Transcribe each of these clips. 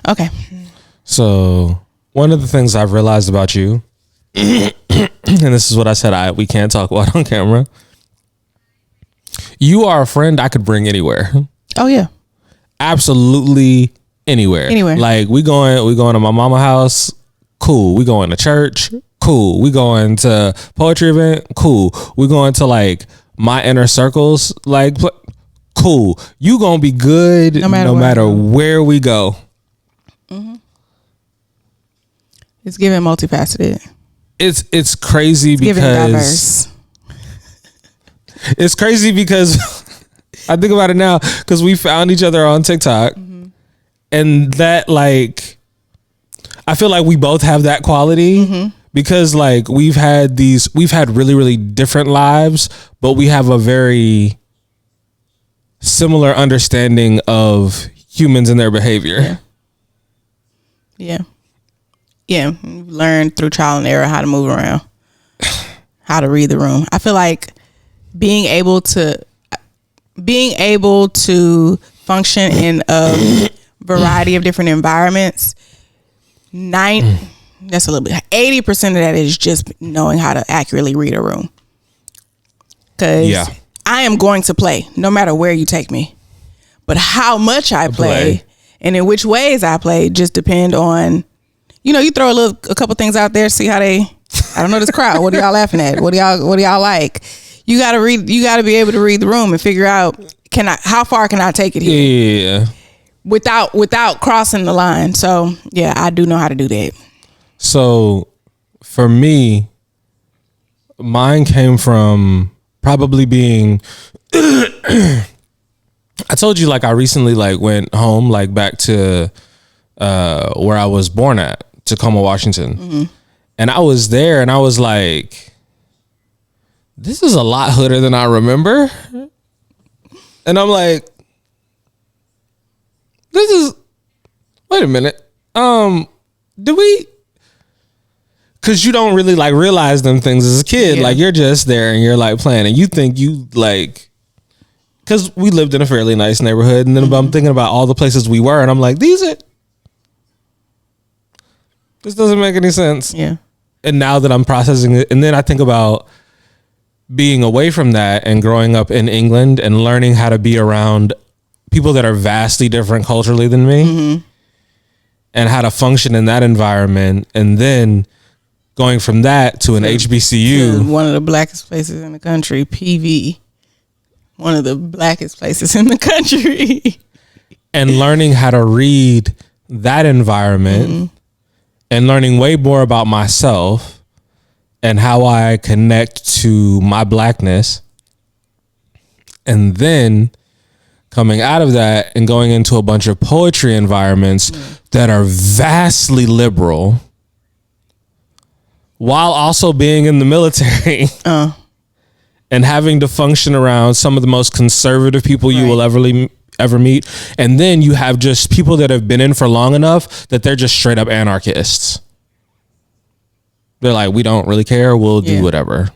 Okay. So one of the things I've realized about you, and this is what I said we can't talk about on camera. You are a friend I could bring anywhere. Oh yeah. Absolutely anywhere. Anywhere. Like we going to my mama house. Cool. We going to church. Cool. We going to poetry event. Cool. We going to like my inner circles. Like cool. You gonna be good no matter where we go. Mm-hmm. It's giving multifaceted. It's crazy because it's crazy because I think about it now because we found each other on TikTok, and that like I feel like we both have that quality because like we've had really, really different lives, but we have a very similar understanding of humans and their behavior. Yeah. Learn through trial and error how to move around, how to read the room. I feel like being able to function in a variety of different environments, 80% of that is just knowing how to accurately read a room. Because I am going to play no matter where you take me, but how much I play and in which ways I play just depend on, you throw a couple things out there, see how I don't know this crowd. What are y'all laughing at? What do y'all like? You got to be able to read the room and figure out, how far can I take it here? Yeah. Without crossing the line. So yeah, I do know how to do that. So for me, mine came from probably being, I told you, like I recently like went home, like back to where I was born at, Tacoma, Washington. And I was there and I was like, this is a lot hooder than I remember. And I'm like, wait a minute. Cause you don't really like realize them things as a kid. Like you're just there and you're like playing and you think you like, cause we lived in a fairly nice neighborhood. And then I'm thinking about all the places we were and I'm like, this doesn't make any sense. Yeah. And now that I'm processing it, and then I think about being away from that and growing up in England and learning how to be around people that are vastly different culturally than me and how to function in that environment. And then going from that to an HBCU. One of the blackest places in the country, PV. One of the blackest places in the country. And learning how to read that environment and learning way more about myself and how I connect to my blackness. And then coming out of that and going into a bunch of poetry environments that are vastly liberal while also being in the military and having to function around some of the most conservative people you will ever meet. And then you have just people that have been in for long enough that they're just straight up anarchists. They're like, we don't really care. We'll do whatever.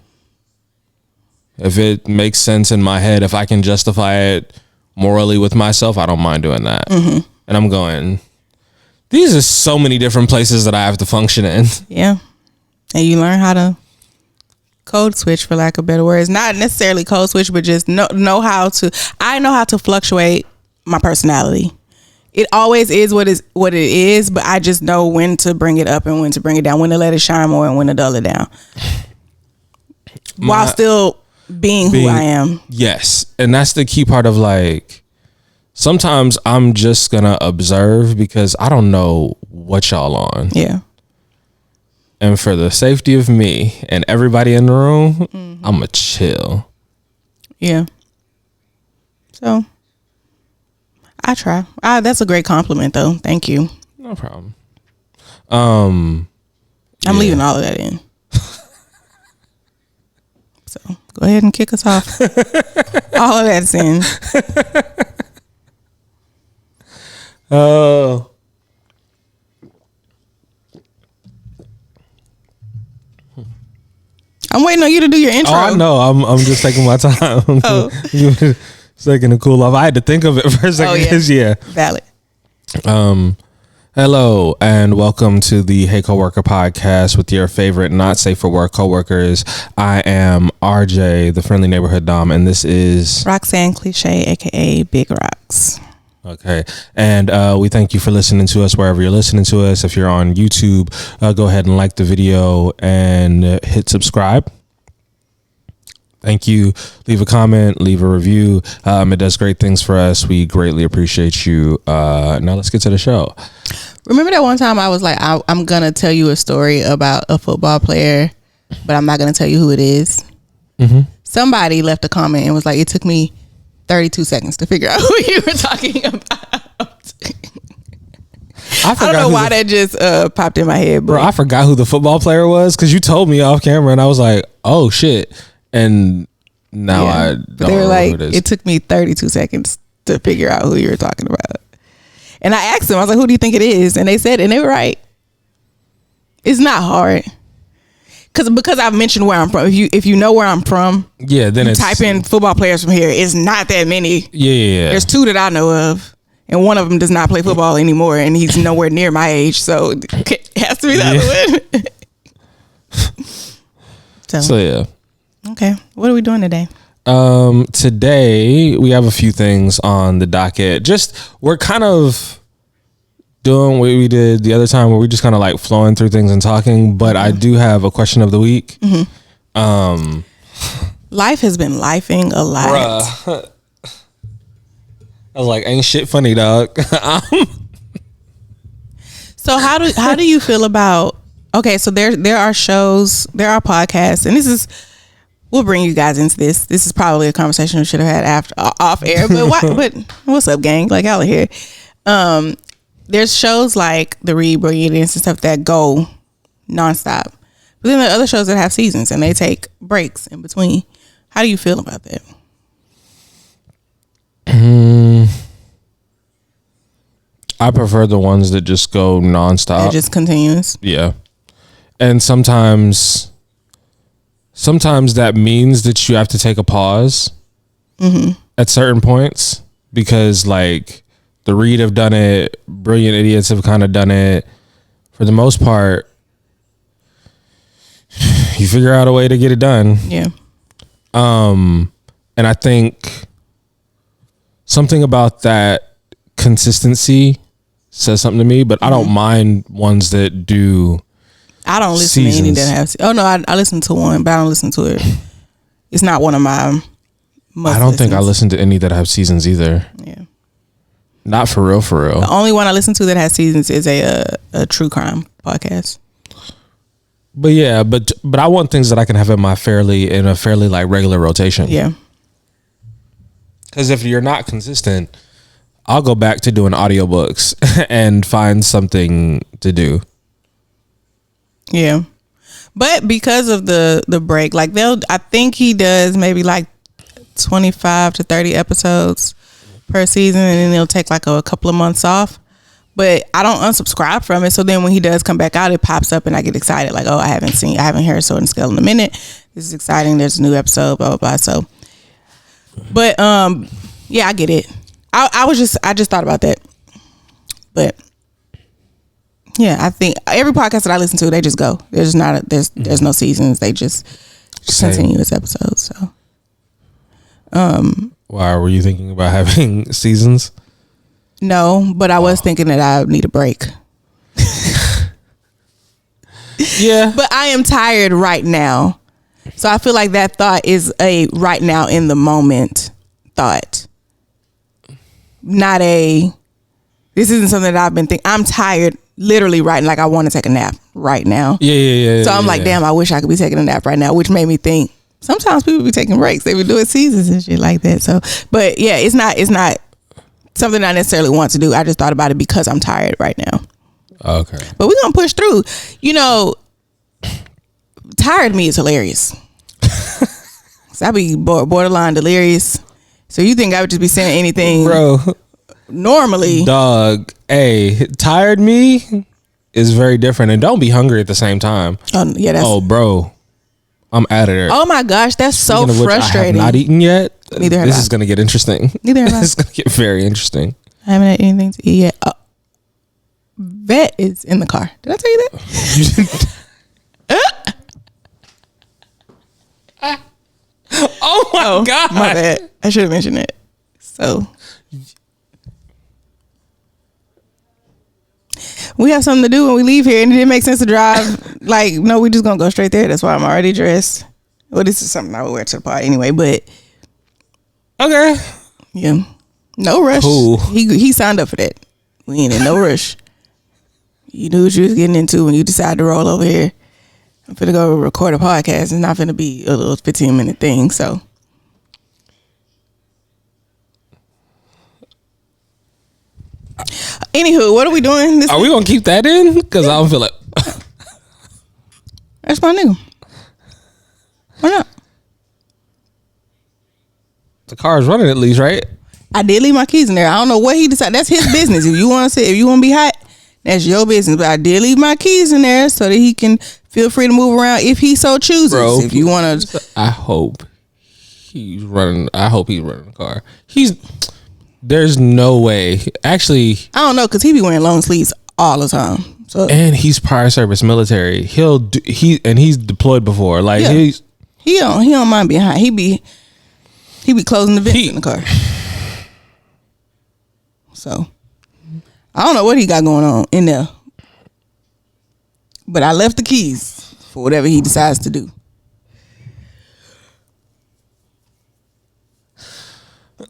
If it makes sense in my head, if I can justify it morally with myself, I don't mind doing that. And I'm going, these are so many different places that I have to function in. Yeah. And you learn how to code switch, for lack of better words. Not necessarily code switch, but just know how to fluctuate my personality. It always is what it is, but I just know when to bring it up and when to bring it down, when to let it shine more and when to dull it down. While still being who I am. Yes. And that's the key part of like, sometimes I'm just going to observe because I don't know what y'all on. Yeah. And for the safety of me and everybody in the room, I'm going to chill. Yeah. So I try. That's a great compliment though. Thank you. No problem. I'm leaving all of that in. So go ahead and kick us off. All of that's in. Oh. I'm waiting on you to do your intro. Oh, I know. I'm just taking my time. Oh. Taking a cool off. I had to think of it for a second. Oh, yeah. Valid. Hello and welcome to the Hey Coworker podcast with your favorite not safe for work coworkers. I am RJ, the friendly neighborhood Dom, and this is Roxanne Cliche, aka Big Rox. Okay, and we thank you for listening to us wherever you're listening to us. If you're on YouTube, go ahead and like the video and hit subscribe. Thank you. Leave a comment, leave a review. It does great things for us. We greatly appreciate you. Now let's get to the show. Remember that one time I was like, I'm going to tell you a story about a football player, but I'm not going to tell you who it is. Mm-hmm. Somebody left a comment and was like, it took me 32 seconds to figure out who you were talking about. I don't know why that just popped in my head. But bro, I forgot who the football player was because you told me off camera and I was like, oh shit. And now I don't they were know like, who it is. It took me 32 seconds to figure out who you were talking about. And I asked them, I was like, who do you think it is? And they said, and they were right. It's not hard. Because I've mentioned where I'm from. If you know where I'm from, yeah, then it's type in football players from here. It's not that many. Yeah. There's two that I know of. And one of them does not play football anymore. And he's nowhere near my age. So it has to be the other one. So yeah. Okay. What are we doing today? Today we have a few things on the docket. We're kind of doing what we did the other time where we just kind of like flowing through things and talking, but I do have a question of the week. Mm-hmm. Life has been lifing a lot. Bruh. I was like, ain't shit funny, dog. So how do you feel about, okay, so there are shows, there are podcasts, and we'll bring you guys into this. This is probably a conversation we should have had off air, but what's up, gang? Like, y'all are here. There's shows like The Read, Brilliant and stuff that go nonstop. But then there are other shows that have seasons and they take breaks in between. How do you feel about that? I prefer the ones that just go nonstop. It just continues. Yeah. And sometimes that means that you have to take a pause at certain points because like The Read have done it. Brilliant Idiots have kind of done it. For the most part, you figure out a way to get it done. Yeah. And I think something about that consistency says something to me, but I don't mind ones that do. I don't listen to any that have. Oh no, I listen to one, but I don't listen to it. It's not one of my. I don't think I listen to any that have seasons either. Yeah, not for real. The only one I listen to that has seasons is a true crime podcast. But yeah, but I want things that I can have in a fairly like regular rotation. Yeah. Because if you're not consistent, I'll go back to doing audiobooks and find something to do. Yeah. But because of the break, like I think he does maybe like 25 to 30 episodes per season, and then he'll take like a couple of months off. But I don't unsubscribe from it. So then when he does come back out, it pops up and I get excited. Like, oh, I haven't heard Sword and Scale in a minute. This is exciting. There's a new episode, blah, blah, blah. So, but yeah, I get it. I just thought about that. But yeah, I think every podcast that I listen to, they just go. There's no seasons. They just continuous episodes. So, why were you thinking about having seasons? No, but I was thinking that I need a break. Yeah, but I am tired right now, so I feel like that thought is a right now in the moment thought. Not this isn't something that I've been thinking. I'm tired, literally right. Like I want to take a nap right now. Yeah. So I'm like, damn, I wish I could be taking a nap right now, which made me think sometimes people be taking breaks. They be doing seasons and shit like that. So, but yeah, it's not something I necessarily want to do. I just thought about it because I'm tired right now. Okay. But we're gonna push through. You know, tired me is hilarious. So I be borderline delirious. So you think I would just be saying anything, bro? Normally, dog. Hey, tired me is very different, and don't be hungry at the same time. Yeah, bro, I'm out of there. Oh my gosh, that's so frustrating. I have not eaten yet. Neither have I. This is gonna get interesting. Neither have I. This is gonna get very interesting. I haven't had anything to eat yet. vet is in the car. Did I tell you that? Oh my God. My bad. I should have mentioned it. So we have something to do when we leave here, and it didn't make sense to drive. Like, no, we just gonna go straight there. That's why I'm already dressed. Well, this is something I would wear to the party anyway, but okay. Yeah. No rush. Cool. He signed up for that. We ain't in no rush. You knew what you was getting into when you decided to roll over here. I'm finna go record a podcast. It's not finna be a little 15-minute thing, so. Anywho, what are we doing this Are week? we gonna keep that in? Because I don't feel like That's my nigga. Why not? the car is running at least, right? I did leave my keys in there. I don't know what he decided. That's his business. If you want to sit, if you want to be hot, that's your business. But I did leave my keys in there so that he can feel free to move around if he so chooses. Bro, if you want to, I hope he's running the car. There's no way. Actually, I don't know, because he be wearing long sleeves all the time. So and he's prior service military. He's deployed before. Like yeah. he don't mind being hot. He be closing the vents in the car. So I don't know what he got going on in there, but I left the keys for whatever he decides to do.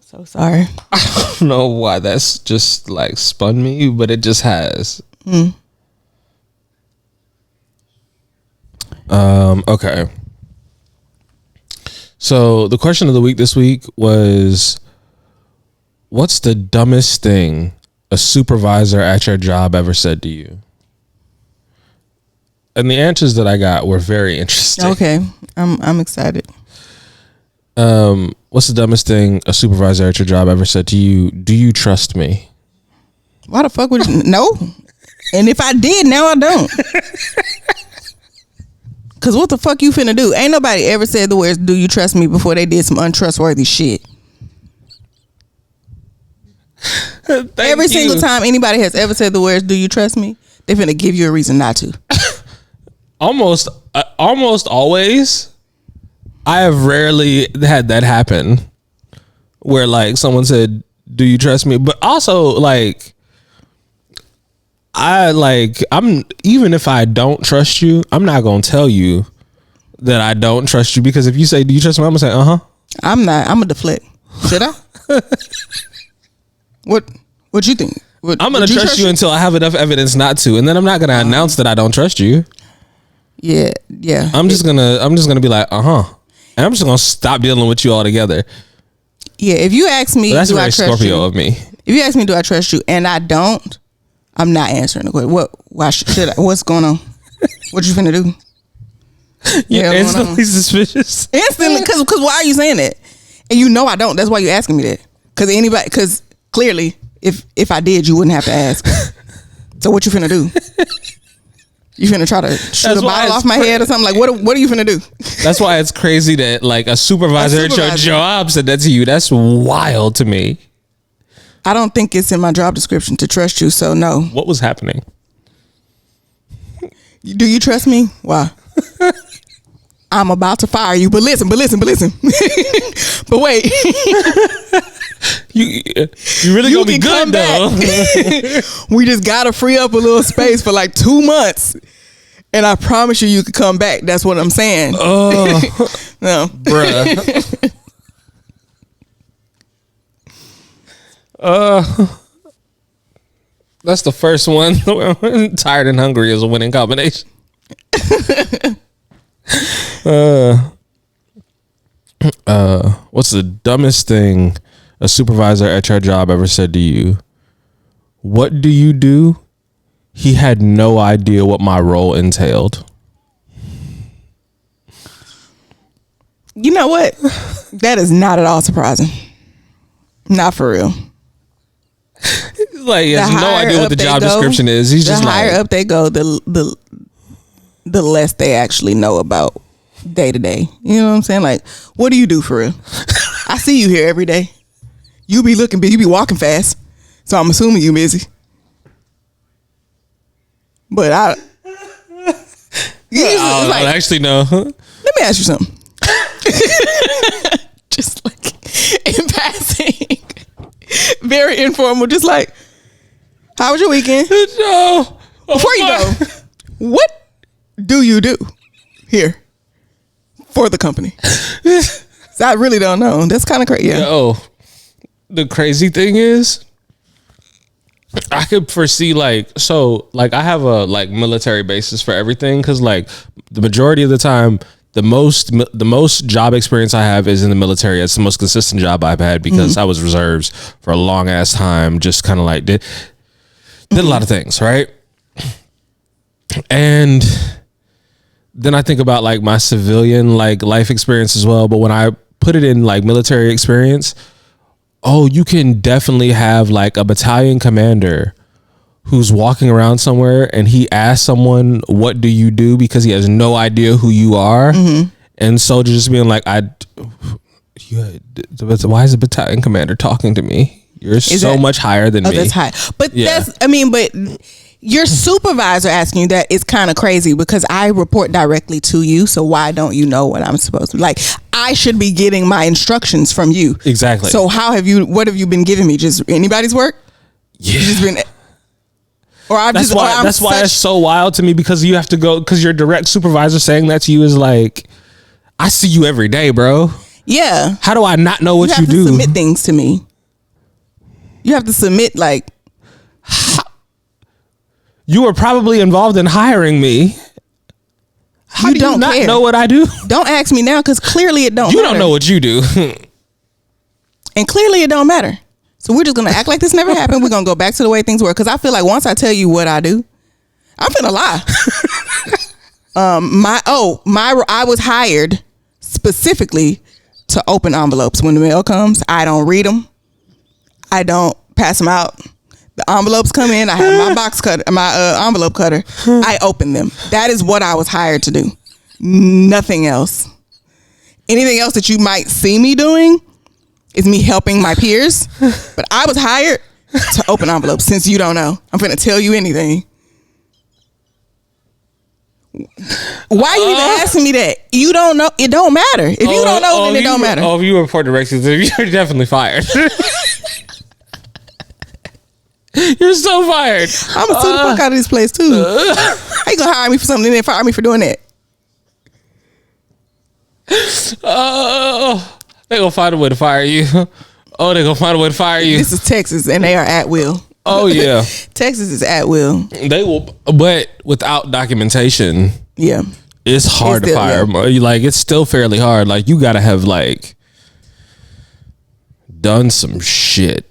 So sorry. I don't know why that's just like spun me, but it just has. Okay. So the question of the week this week was, what's the dumbest thing a supervisor at your job ever said to you? And the answers that I got were very interesting. Okay, I'm excited. What's the dumbest thing a supervisor at your job ever said to you? Do you trust me? Why the fuck would you? No. And if I did, now I don't. Cause what the fuck you finna do? Ain't nobody ever said the words "Do you trust me?" before they did some untrustworthy shit. Every single time anybody has ever said the words "Do you trust me?" they finna give you a reason not to. Almost always. I have rarely had that happen where like someone said, "Do you trust me?" But also like I'm even if I don't trust you, I'm not gonna tell you that I don't trust you, because if you say, "Do you trust me?" I'm gonna say, "Uh-huh." I'm not. I'm gonna deflect. Should I? What you think? I'm gonna trust you until I have enough evidence not to, and then I'm not gonna announce that I don't trust you. Yeah. I'm just gonna be like, "Uh-huh," and I'm just gonna stop dealing with you altogether. Yeah. If you ask me, But that's very Scorpio of me. If you ask me, do I trust you, and I don't, I'm not answering the question. Why should I? What's going on? What you finna do? You're instantly suspicious. Instantly, because why are you saying that? And you know I don't. That's why you're asking me that. Because clearly, if I did, you wouldn't have to ask. So what you finna do? You finna try to shoot a bottle off my head or something? Like, what are you finna do? That's why it's crazy that like a supervisor at your job said that to you. That's wild to me. I don't think it's in my job description to trust you, so no. What was happening? Do you trust me? Why? I'm about to fire you, but listen. But wait. You really gonna be good though. We just gotta free up a little space for like 2 months, and I promise you can come back. That's what I'm saying. Oh, no, bruh. That's the first one. Tired and hungry is a winning combination. What's the dumbest thing a supervisor at your job ever said to you? What do you do? He had no idea what my role entailed. You know what? That is not at all surprising. Not for real. Like he has no idea what the job description is. He's just like, the higher up they go, the less they actually know about day to day. You know what I'm saying? Like, what do you do for real? I see you here every day. You be looking big. You be walking fast. So I'm assuming you busy. But actually no. Let me ask you something. Just like in passing, very informal. Just like, how was your weekend? No. Before you go, what do you do here for the company? So I really don't know. That's kind of crazy. Yeah. Yo, the crazy thing is, I could foresee I have a military basis for everything, because the majority of the time, the most job experience I have is in the military. It's the most consistent job I've had because I was reserves for a long ass time. Just kind of did a lot of things, right? And then I think about my civilian life experience as well. But when I put it in military experience, you can definitely have a battalion commander who's walking around somewhere and he asks someone, what do you do? Because he has no idea who you are. And soldiers just being why is the battalion commander talking to me? You're so much higher than me. That's high. But but your supervisor asking you that is kind of crazy, because I report directly to you. So why don't you know what I'm supposed to I should be getting my instructions from you. Exactly. So what have you been giving me? Just anybody's work? Yeah. Just been, that's why it's so wild to me, because you have to go, because your direct supervisor saying that to you is I see you every day, bro. Yeah. How do I not know what you do? You have to submit things to me. You have to submit you were probably involved in hiring me. How do you not know what I do? Don't ask me now, because clearly it don't matter. You don't know what you do. And clearly it don't matter. So we're just going to act like this never happened. We're going to go back to the way things were. Because I feel like once I tell you what I do, I'm finna lie. I was hired specifically to open envelopes. When the mail comes, I don't read them. I don't pass them out. The envelopes come in. I have my box cutter, my envelope cutter. I open them. That is what I was hired to do. Nothing else. Anything else that you might see me doing is me helping my peers. But I was hired to open envelopes. Since you don't know, I'm going to tell you anything. Why are you even asking me that? You don't know. It don't matter. If you don't know, then it don't matter. If you report directions, you're definitely fired. You're so fired. I'm gonna sue the fuck out of this place too. How you gonna hire me for something and then fire me for doing that? They gonna find a way to fire you. Oh, they gonna find a way to fire you. This is Texas, and they are at will. Oh yeah, Texas is at will. They will, but without documentation, yeah, it's hard to fire. Yeah. It's still fairly hard. You gotta have done some shit.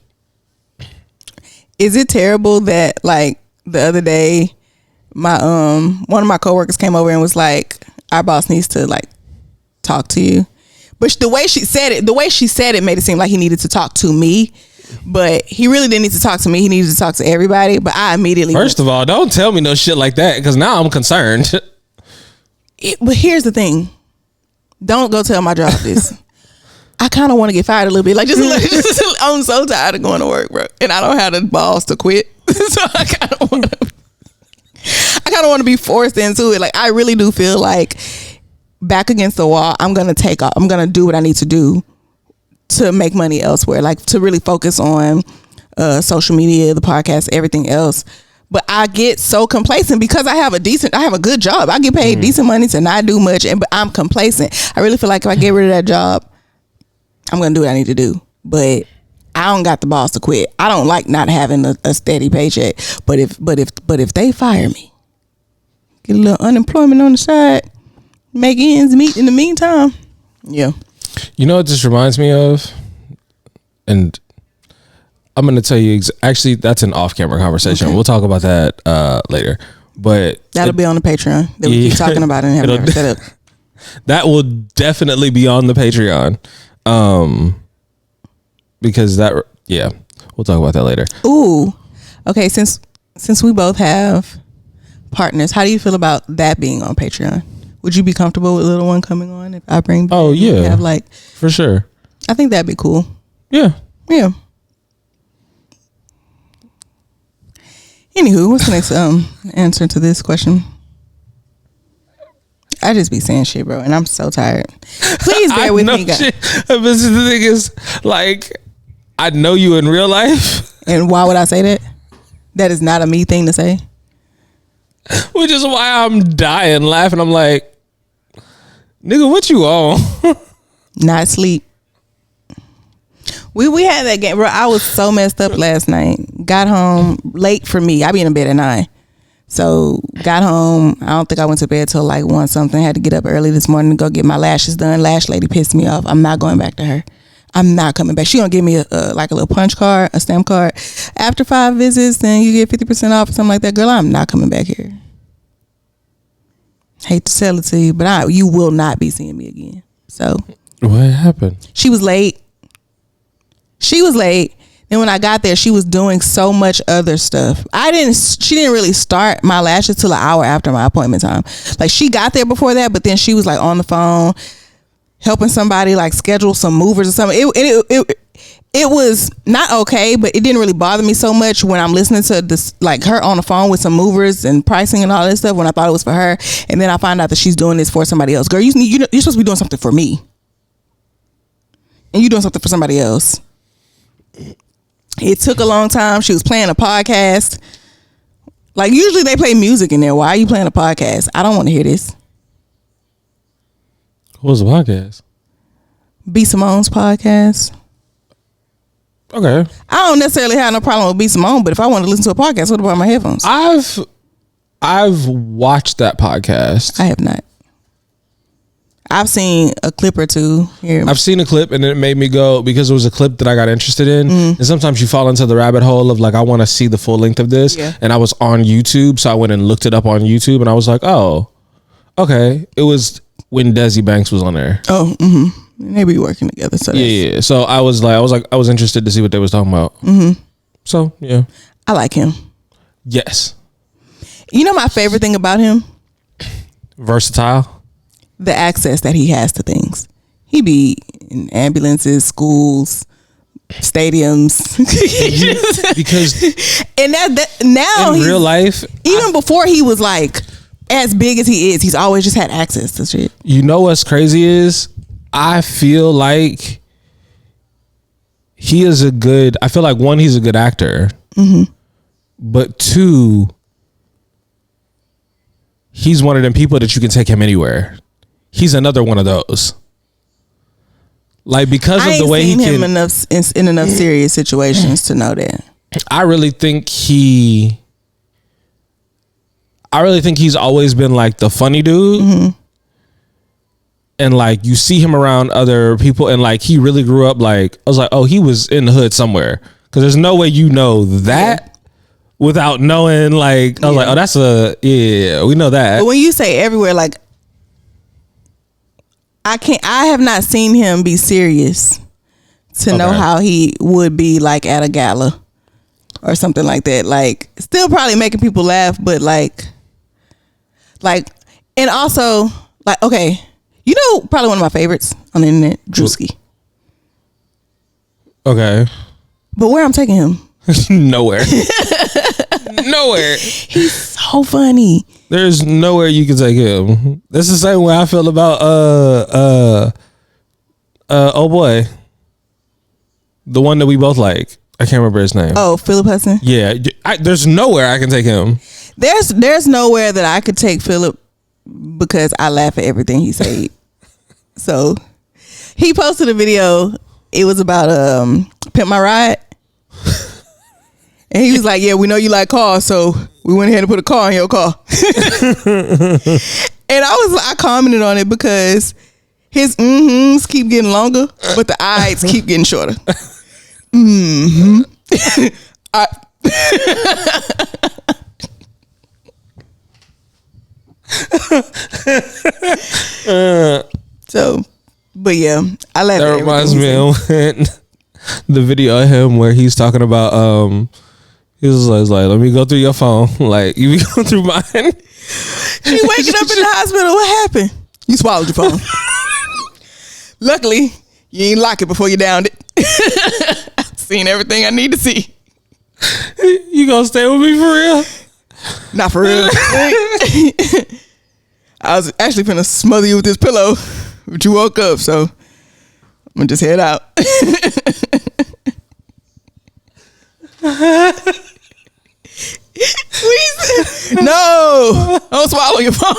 Is it terrible that the other day, my one of my coworkers came over and was like, "Our boss needs to talk to you," but the way she said it made it seem like he needed to talk to me, but he really didn't need to talk to me. He needed to talk to everybody. But I immediately first of all, don't tell me no shit like that, because now I'm concerned. But here's the thing: don't go tell my job this. I kind of want to get fired a little bit. I'm so tired of going to work, bro. And I don't have the balls to quit. So I kind of want to be forced into it. I really do feel back against the wall, I'm going to take off. I'm going to do what I need to do to make money elsewhere. To really focus on social media, the podcast, everything else. But I get so complacent because I have a good job. I get paid decent money to not do much, but I'm complacent. I really feel like if I get rid of that job, I'm going to do what I need to do. But I don't got the balls to quit. I don't like not having a steady paycheck. But if they fire me, get a little unemployment on the side, make ends meet in the meantime. Yeah. You know what this reminds me of? And I'm going to tell you, actually, that's an off-camera conversation. Okay. We'll talk about that later. But that'll be on the Patreon that we keep talking about and have never set up. That will definitely be on the Patreon. Because we'll talk about that later. Ooh. Okay, since we both have partners, how do you feel about that being on Patreon? Would you be comfortable with little one coming on if I bring? Oh yeah, have for sure. I think that'd be cool. Yeah. Yeah. Anywho, what's the next answer to this question? I just be saying shit, bro, and I'm so tired. Please bear with me, guys. The thing is, like, I know you in real life. And why would I say that? That is not a me thing to say. Which is why I'm dying laughing. I'm like, nigga, what you on? Not sleep. We had that game, bro. I was so messed up last night. Got home late for me. I be in bed at 9. So got home. I don't think I went to bed till like 1 something. Had to get up early this morning to go get my lashes done. Lash lady pissed me off. I'm not going back to her. I'm not coming back. She gonna give me a little punch card, a stamp card. After 5 visits, then you get 50% off or something like that. Girl, I'm not coming back here. Hate to tell it to you, but you will not be seeing me again. So what happened? She was late. Then when I got there, she was doing so much other stuff. She didn't really start my lashes till an hour after my appointment time. Like, she got there before that, but then she was like on the phone helping somebody like schedule some movers or something. It was not okay, but it didn't really bother me so much when I'm listening to this, like her on the phone with some movers and pricing and all this stuff, when I thought it was for her. And then I find out that she's doing this for somebody else. Girl, you're supposed to be doing something for me. And you're doing something for somebody else. It took a long time. She was playing a podcast. Like, usually they play music in there. Why are you playing a podcast? I don't want to hear this. What was the podcast? B. Simone's podcast. Okay. I don't necessarily have no problem with B. Simone, but if I want to listen to a podcast, what about my headphones? I've watched that podcast. I have not. I've seen a clip or two here. I've seen a clip and it made me go, because it was a clip that I got interested in. And sometimes you fall into the rabbit hole of like, I want to see the full length of this. Yeah. And I was on YouTube. So I went and looked it up on YouTube and I was like, oh, okay. It was when Desi Banks was on there. Oh, they be working together. So yeah. So I was interested to see what they was talking about. So yeah. I like him. Yes. You know my favorite thing about him? Versatile. The access that he has to things. He be in ambulances, schools, stadiums. Because and that now in real life, even before he was like as big as he is, he's always just had access to shit. You know what's crazy is, I feel like he's a good actor. But 2, he's one of them people that you can take him anywhere. He's another one of those. Like, because of the way he can, him enough in enough serious situations to know that. I really think he's always been like the funny dude. And like, you see him around other people and like, he really grew up like, I was like, oh, he was in the hood somewhere. Cause there's no way you know that without knowing, like, I was like, oh, we know that. But when you say everywhere, like, I have not seen him be serious to know how he would be like at a gala or something like that. Like, still probably making people laugh, but like, and also like, okay, you know, probably one of my favorites on the internet, Drewski. Okay. But where I'm taking him? Nowhere. Nowhere. He's so funny. There's nowhere you can take him. That's the same way I feel about oh boy, the one that we both like. I can't remember his name. Oh, Philip Hudson. Yeah, there's nowhere I can take him. There's nowhere that I could take Philip because I laugh at everything he said. So he posted a video. It was about Pimp My Ride. And he was like, yeah, we know you like cars, so we went ahead and put a car in your car. And I commented on it because his keep getting longer, but the eyes keep getting shorter. So, but yeah, I laugh. That reminds me of the video of him where he's talking about he was like, let me go through your phone. Like, you be going through mine. She waking up in the hospital. What happened? You swallowed your phone. Luckily, you ain't lock it before you downed it. I've seen everything I need to see. You gonna stay with me for real? Not for real. I was actually finna smother you with this pillow, but you woke up, so I'm gonna just head out. Please, no, don't swallow your phone.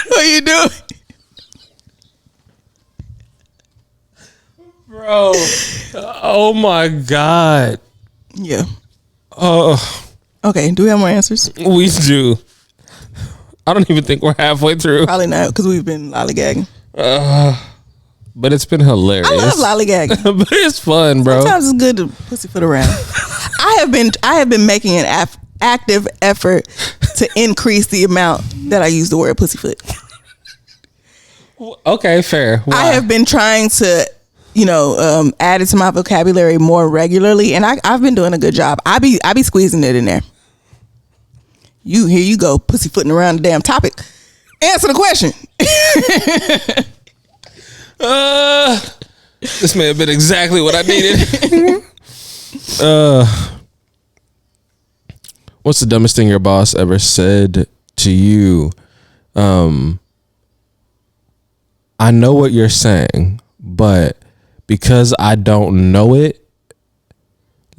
What are you doing, bro? Oh my god. Yeah. Okay. Do we have more answers? We do. I don't even think we're halfway through. Probably not, because we've been lollygagging. But it's been hilarious. I love lollygagging. But it's fun, bro. Sometimes it's good to pussyfoot around. I have been making an active effort to increase the amount that I use the word pussyfoot. Okay, fair. Why? I have been trying to, add it to my vocabulary more regularly, and I've been doing a good job. I be squeezing it in there. Here you go, pussyfooting around the damn topic. Answer the question. This may have been exactly what I needed. What's the dumbest thing your boss ever said to you? I know what you're saying, but because I don't know it,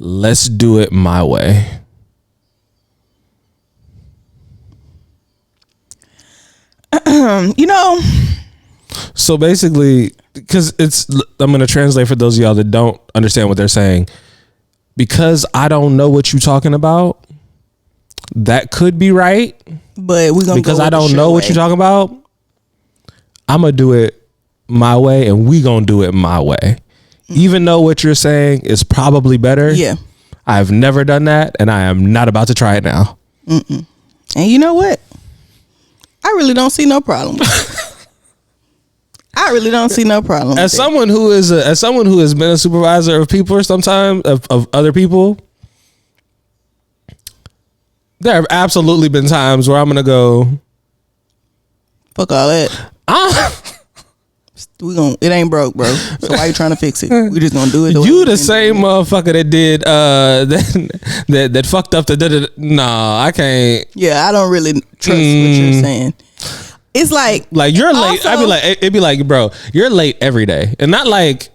let's do it my way. So basically, because I'm going to translate for those of y'all that don't understand what they're saying. Because I don't know what you're talking about, that could be right. But we're going to because I don't know what you're talking about, I'm going to do it my way, and we going to do it my way. Mm-hmm. Even though what you're saying is probably better. Yeah. I've never done that, and I am not about to try it now. Mm-mm. And you know what? I really don't see no problem. I really don't see no problem. As someone who has been a supervisor of people or sometimes of other people, there have absolutely been times where I'm gonna go, fuck all that. It ain't broke, bro. So why you trying to fix it? We just gonna do it. You the same motherfucker that did that fucked up the. Nah, I can't. Yeah, I don't really trust what you're saying. It's like you're late. I'd be like, it'd be like, bro, you're late every day, and not like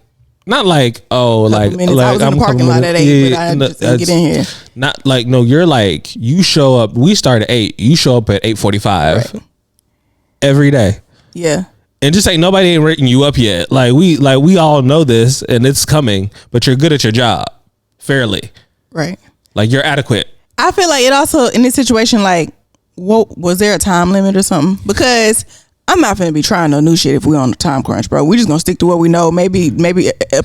oh, like I was in the parking lot at 8, but I just didn't get in here. Not like, no, you're like, you show up. We start at 8. You show up at 8:45 right. Every day. Yeah. And just ain't nobody ain't written you up yet. Like we all know this, and it's coming, but you're good at your job, fairly. Right. Like you're adequate. I feel like it also in this situation, like, what was there a time limit or something? Because I'm not finna be trying no new shit if we're on the time crunch, bro. We just gonna stick to what we know. Maybe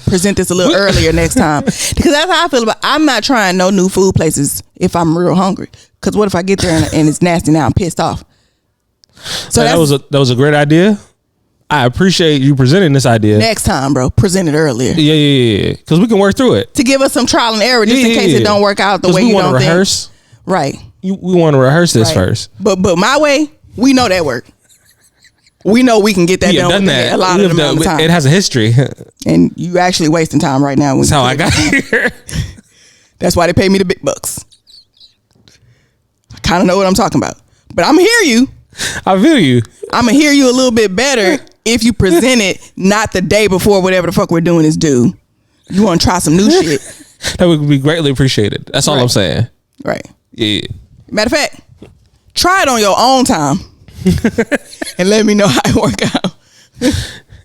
present this a little earlier next time. Because that's how I feel about. I'm not trying no new food places if I'm real hungry. Because what if I get there and it's nasty now? I'm pissed off. So that was a great idea. I appreciate you presenting this idea. Next time, bro, present it earlier. Yeah. Because we can work through it to give us some trial and error, just in case it don't work out the way you don't think. Rehearse. Right. We want to rehearse this first. But my way, we know that work. We know we can get that done a lot of the time. It has a history. And you actually wasting time right now. That's how I got here. That's why they pay me the big bucks. I kind of know what I'm talking about. But I'm going to hear you. I feel you. I'm going to hear you a little bit better if you present it not the day before whatever the fuck we're doing is due. You want to try some new shit. That would be greatly appreciated. That's all I'm saying. Right. Yeah. Matter of fact, try it on your own time and let me know how it work out.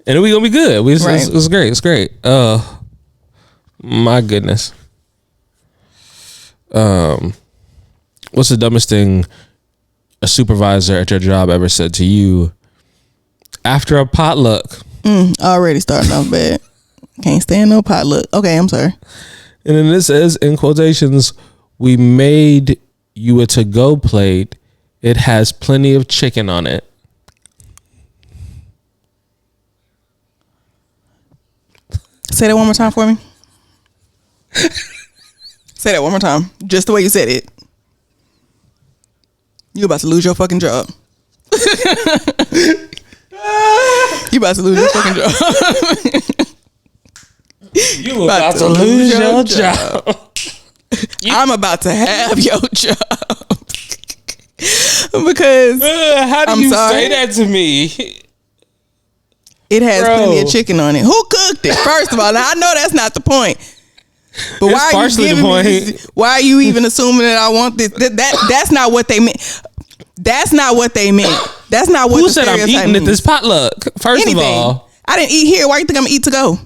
And we gonna be good. It's great. It's great. My goodness. What's the dumbest thing a supervisor at your job ever said to you after a potluck? Already starting off bad. Can't stand no potluck. Okay, I'm sorry. And then it says in quotations, "We made you a to-go plate. It has plenty of chicken on it." Say that one more time for me. Say that one more time. Just the way you said it. You about to lose your fucking job. You about to lose your fucking job. You about to lose your job. I'm about to have your job. Because how do you say that to me? It has plenty of chicken on it. Who cooked it? First of all, now I know that's not the point. But why are you giving me this? Why are you even assuming that I want this? That's not what they meant. That's not what they meant. That's not what. Who said I'm eating at this potluck? First of all, I didn't eat here. Why you think I'm gonna eat to go?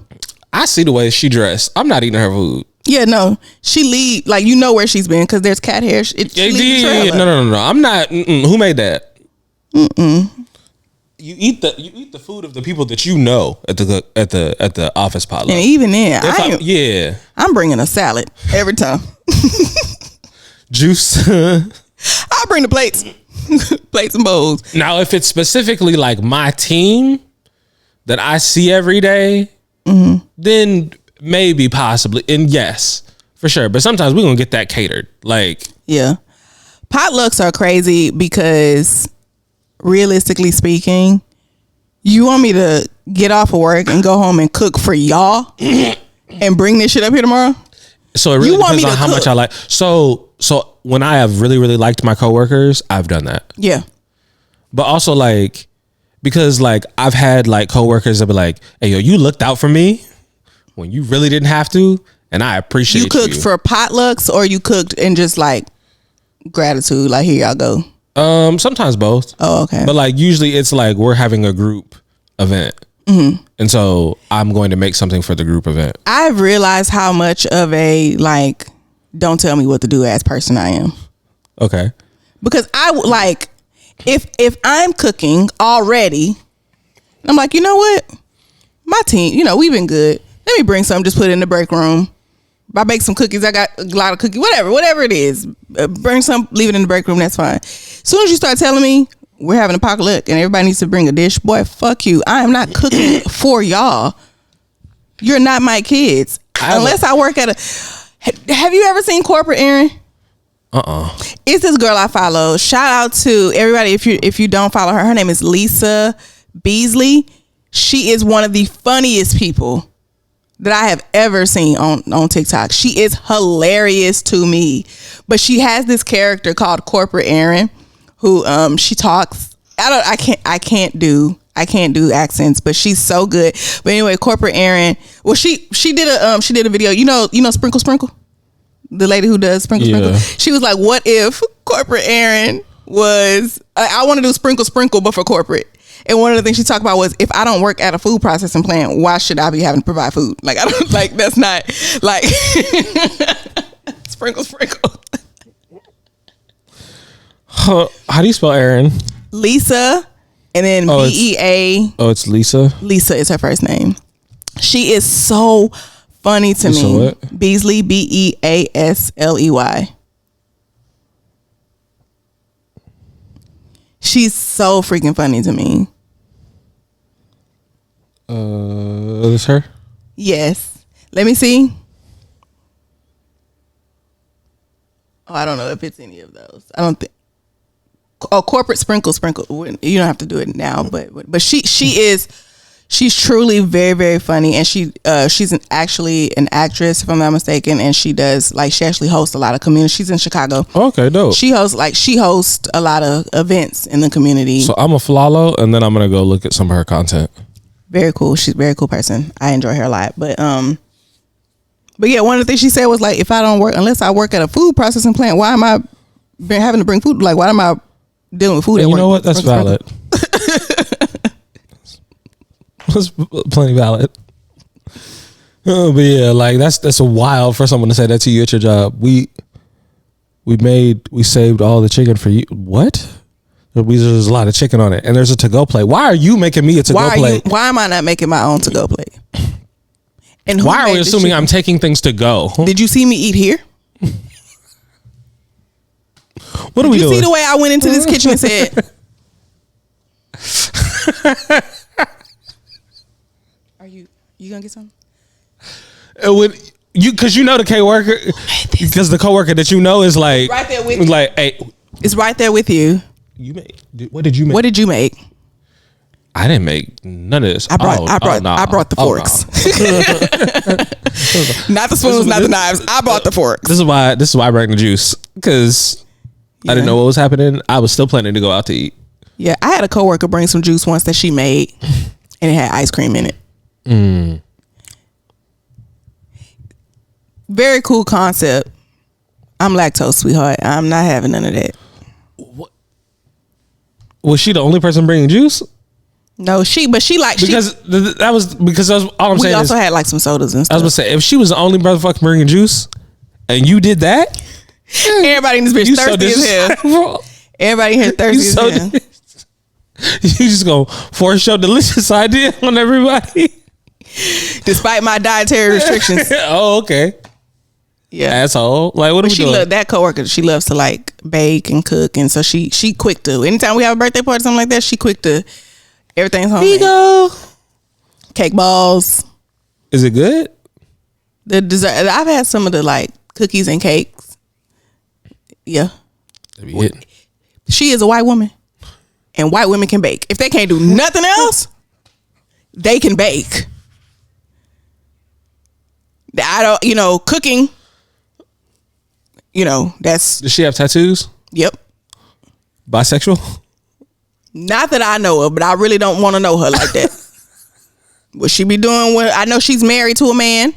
I see the way she dressed. I'm not eating her food. Yeah, no. She leave like you know where she's been because there's cat hair. No. I'm not. Who made that? You eat the food of the people that you know at the office potluck. And even then, I'm bringing a salad every time. Juice. I'll bring the plates, plates and bowls. Now, if it's specifically like my team that I see every day, then maybe possibly, and yes, for sure. But sometimes we're gonna get that catered. Like, yeah, potlucks are crazy because, realistically speaking, you want me to get off of work and go home and cook for y'all and bring this shit up here tomorrow? So it really depends on how much I like. So when I have really, really liked my coworkers, I've done that. Yeah. But also like, because like I've had like coworkers that be like, hey, yo, you looked out for me when you really didn't have to. And I appreciate you. You cooked for potlucks or you cooked and just like gratitude? Like, here y'all go. Sometimes both. Oh, okay. But like usually it's like we're having a group event. And so I'm going to make something for the group event. I've realized how much of a like don't tell me what to do as person I am. Okay. Because I would like if I'm cooking already, I'm like, you know what? My team, you know, we've been good. Let me bring some, just put it in the break room. If I bake some cookies, I got a lot of cookies, whatever it is. Bring some, leave it in the break room, that's fine. As soon as you start telling me we're having a potluck and everybody needs to bring a dish, boy, fuck you. I am not cooking for y'all. You're not my kids. Unless I work at a... Have you ever seen Corporate Erin? It's this girl I follow. Shout out to everybody if you don't follow her. Her name is Lisa Beasley. She is one of the funniest people that I have ever seen on TikTok. She is hilarious to me. But she has this character called Corporate Erin who she talks. I can't do accents, but she's so good. But anyway, Corporate Erin, well she did a video, you know Sprinkle, the lady who does Sprinkle. She was like, what if Corporate Erin was I want to do Sprinkle but for corporate. And one of the things she talked about was, if I don't work at a food processing plant, why should I be having to provide food? Like, I don't like, that's not like sprinkle. How do you spell Erin? Lisa, and then BEA. Oh, it's Lisa? Lisa is her first name. She is so funny to Lisa me. What? Beasley, BEASLEY. She's so freaking funny to me. Is her? Yes. Let me see. Oh, I don't know if it's any of those. I don't think. Oh, Corporate Sprinkle. You don't have to do it now, but she's truly very, very funny, and she's actually an actress, if I'm not mistaken, and she actually hosts a lot of community. She's in Chicago. Okay, dope. She hosts a lot of events in the community. So I'm a follow, and then I'm gonna go look at some of her content. Very cool. She's a very cool person. I enjoy her a lot. But yeah, one of the things she said was like, unless I work at a food processing plant, why am I having to bring food? Like, why am I dealing with food? And you know what? That's valid. That's plenty valid. But yeah, like that's a wild for someone to say that to you at your job. We saved all the chicken for you. What? There's a lot of chicken on it, and there's a to-go plate. Why are you making me a to-go plate? Why am I not making my own to-go plate? And why are we assuming I'm taking things to go? Did you see me eat here? What are we doing? Did you see the way I went into this kitchen and said, "Are you gonna get something?" Because you know the coworker, because the coworker that you know is like right there with you. Like, hey, it's right there with you. What did you make? What did you make? I didn't make none of this. I brought the forks. Not the spoons, not the knives. I brought the forks. This is why I brought the juice, because I didn't know what was happening. I was still planning to go out to eat. Yeah, I had a coworker bring some juice once that she made, and it had ice cream in it. Very cool concept. I'm lactose, sweetheart. I'm not having none of that. What? Was she the only person bringing juice? No, because that was all I'm saying. We also had like some sodas and stuff. I was gonna say, if she was the only motherfucker bringing juice, and you did that, everybody in this bitch thirsty as hell. Everybody here thirsty as hell. You just gonna force your delicious idea on everybody, despite my dietary restrictions. Oh, okay. Yeah, asshole. Like, what are we doing? That coworker, she loves to like bake and cook, and so she quick to. Anytime we have a birthday party, something like that, she quick to. Everything's homemade. Go. Cake balls. Is it good? The dessert. I've had some of the like cookies and cakes. Yeah. She is a white woman, and white women can bake. If they can't do nothing else, they can bake. Cooking. That's. Does she have tattoos? Yep. Bisexual? Not that I know of, but I really don't want to know her like that. What she be doing I know she's married to a man,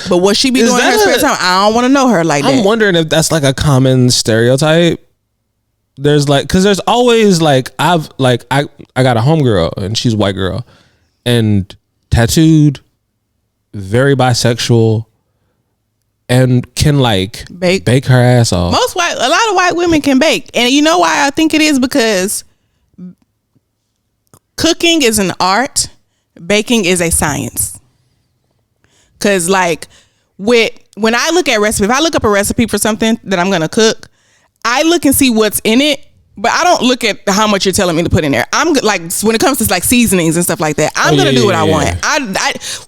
but what she be doing in her spare time, I don't want to know her like that. I'm wondering if that's like a common stereotype. There's like, because there's always like, I got a homegirl and she's a white girl and tattooed, very bisexual, and can like bake her ass off. A lot of white women can bake, and you know why I think it is? Because cooking is an art, baking is a science. Because like when I look at recipe, if I look up a recipe for something that I'm gonna cook, I look and see what's in it, but I don't look at how much you're telling me to put in there. I'm like, when it comes to like seasonings and stuff like that, I'm gonna do what I want.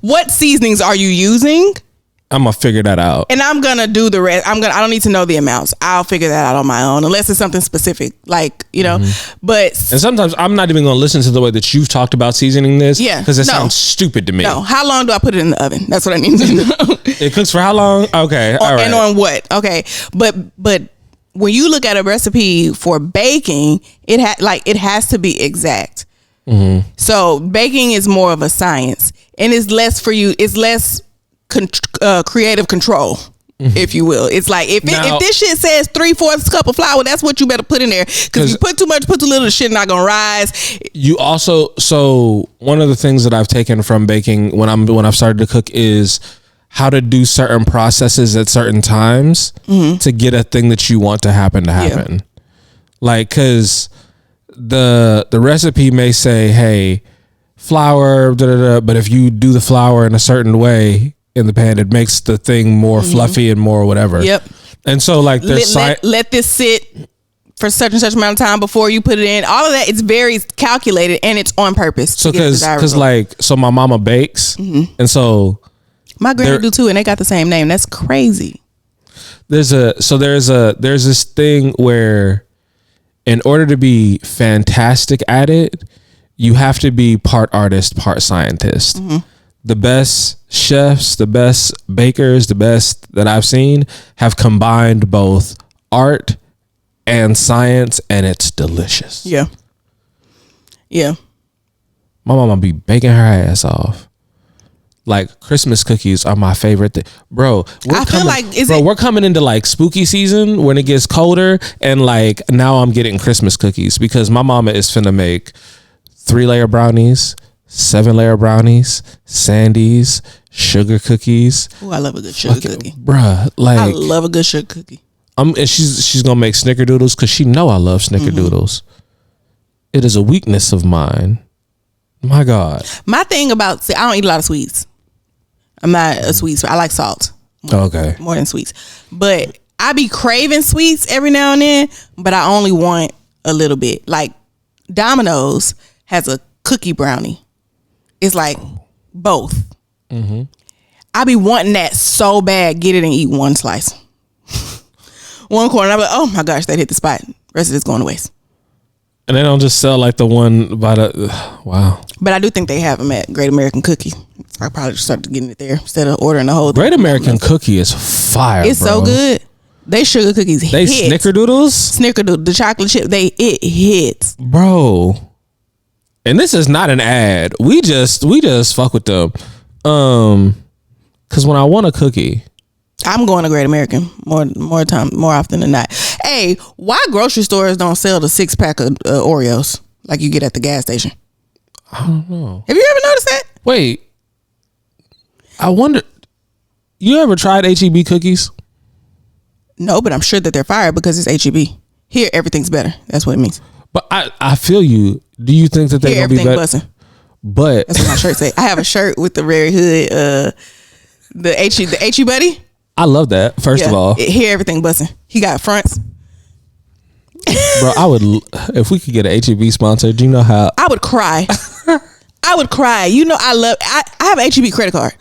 What seasonings are you using? I'm gonna figure that out, and I'm gonna do the rest. I don't need to know the amounts. I'll figure that out on my own, unless it's something specific, like But and sometimes I'm not even gonna listen to the way that you've talked about seasoning this, because it sounds stupid to me. No, how long do I put it in the oven? That's what I need to know. It cooks for how long? Okay, all right. And on what? Okay, but when you look at a recipe for baking, it has to be exact. Mm-hmm. So baking is more of a science, and it's less for you. It's less creative control, if you will. It's like if this shit says 3/4 cup of flour, that's what you better put in there, because if you put too much, put too little, the shit not gonna rise. You also, so one of the things that I've taken from baking when I've started to cook is how to do certain processes at certain times to get a thing that you want to happen. Yeah. Like, because the recipe may say, hey, flour, but if you do the flour in a certain way in the pan, it makes the thing more fluffy and more whatever. Yep. And so like let this sit for such and such amount of time before you put it in. All of that, it's very calculated and it's on purpose. So because my mama bakes, and so my granny do too, and they got the same name. That's crazy. There's this thing where in order to be fantastic at it, you have to be part artist, part scientist. The best chefs, the best bakers, the best that I've seen have combined both art and science, and it's delicious. Yeah. Yeah. My mama be baking her ass off. Like, Christmas cookies are my favorite thing. Bro, we're coming into like spooky season when it gets colder, and like now I'm getting Christmas cookies because my mama is finna make 3-layer brownies, 7-layer brownies, sandies, sugar cookies. Oh, I love a good sugar cookie. Bruh, like, I love a good sugar cookie. And she's gonna make snickerdoodles because she know I love snickerdoodles. It is a weakness of mine. My God. My thing about, I don't eat a lot of sweets. I'm not a sweet. I like salt. More than sweets. But I be craving sweets every now and then, but I only want a little bit. Like Domino's has a cookie brownie. It's like both. I be wanting that so bad. Get it and eat one slice. One corner. I'm like, oh my gosh, that hit the spot. The rest of it's going to waste. And they don't just sell like the one by the wow. But I do think they have them at Great American Cookie. I probably just started getting it there instead of ordering the whole thing. Great American Cookie is fire. It's bro. so good. They sugar cookies. They snickerdoodles. Snickerdoodle, the chocolate chip. It hits, bro. And this is not an ad. We just fuck with them. Cause when I want a cookie, I'm going to Great American more often than not. Hey, why grocery stores don't sell the 6-pack of Oreos like you get at the gas station? I don't know. Have you ever noticed that? Wait, I wonder. You ever tried HEB cookies? No, but I'm sure that they're fire because it's HEB. Here, everything's better. That's what it means. But I feel you. Do you think that they're gonna be better? Bussing. But that's what my shirt say. I have a shirt with the Red Hood, the HE buddy. I love that. First of all, here everything bussing. He got fronts. Bro, I would if we could get an HEB sponsor. Do you know how I would cry? I would cry. You know, I have an HEB credit card.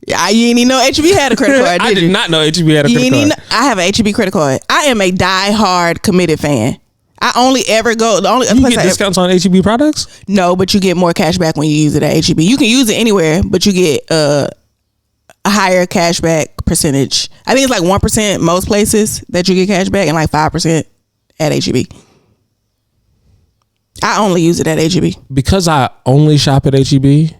Yeah, you didn't even know HEB had a credit card. I did not know HEB had a credit card. I have an HEB credit card. I am a die-hard committed fan. I only ever go. The only you get discounts on HEB products? No, but you get more cash back when you use it at HEB. You can use it anywhere, but you get a higher cash back percentage. I think it's like 1% most places that you get cash back, and like 5% at HEB. I only use it at HEB because I only shop at HEB.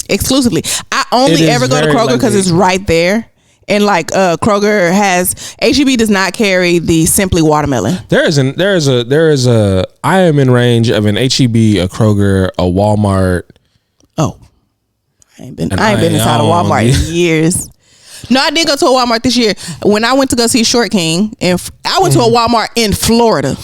Exclusively. I only ever go to Kroger because it's right there. And like Kroger has, HEB does not carry the Simply watermelon. There is a I am in range of an HEB, a Kroger, a Walmart. Oh, I ain't been inside a Walmart in years. No, I did go to a Walmart this year when I went to go see Short King, and I went to a Walmart in Florida.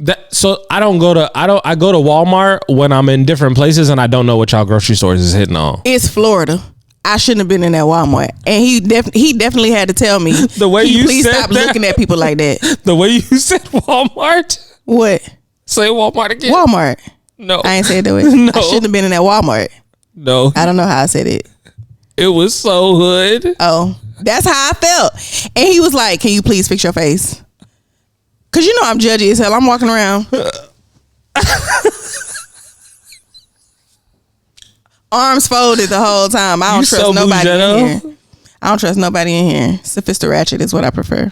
I go to Walmart when I'm in different places and I don't know what y'all grocery stores is hitting on. It's Florida. I shouldn't have been in that Walmart, and he definitely had to tell me the way you please said stop that, looking at people like that. The way you said Walmart. What? Say Walmart again. Walmart. No, I ain't said that way. No. I shouldn't have been in that Walmart. No, I don't know how I said it. It was so hood. Oh, that's how I felt. And he was like, "Can you please fix your face?" Cause you know I'm judgy as hell. I'm walking around. Arms folded the whole time. I don't trust nobody in here. I don't trust nobody in here. Sophisticated ratchet is what I prefer.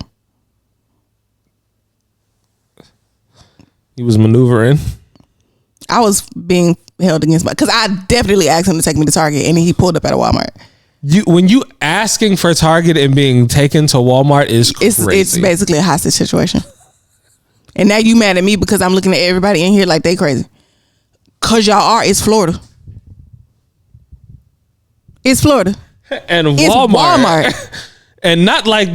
He was maneuvering. I was being held against because I definitely asked him to take me to Target, and he pulled up at a Walmart. When you asking for Target and being taken to Walmart is crazy. It's basically a hostage situation. And now you mad at me because I'm looking at everybody in here like they crazy. Cause y'all are. It's Florida. It's Florida. And Walmart. and not like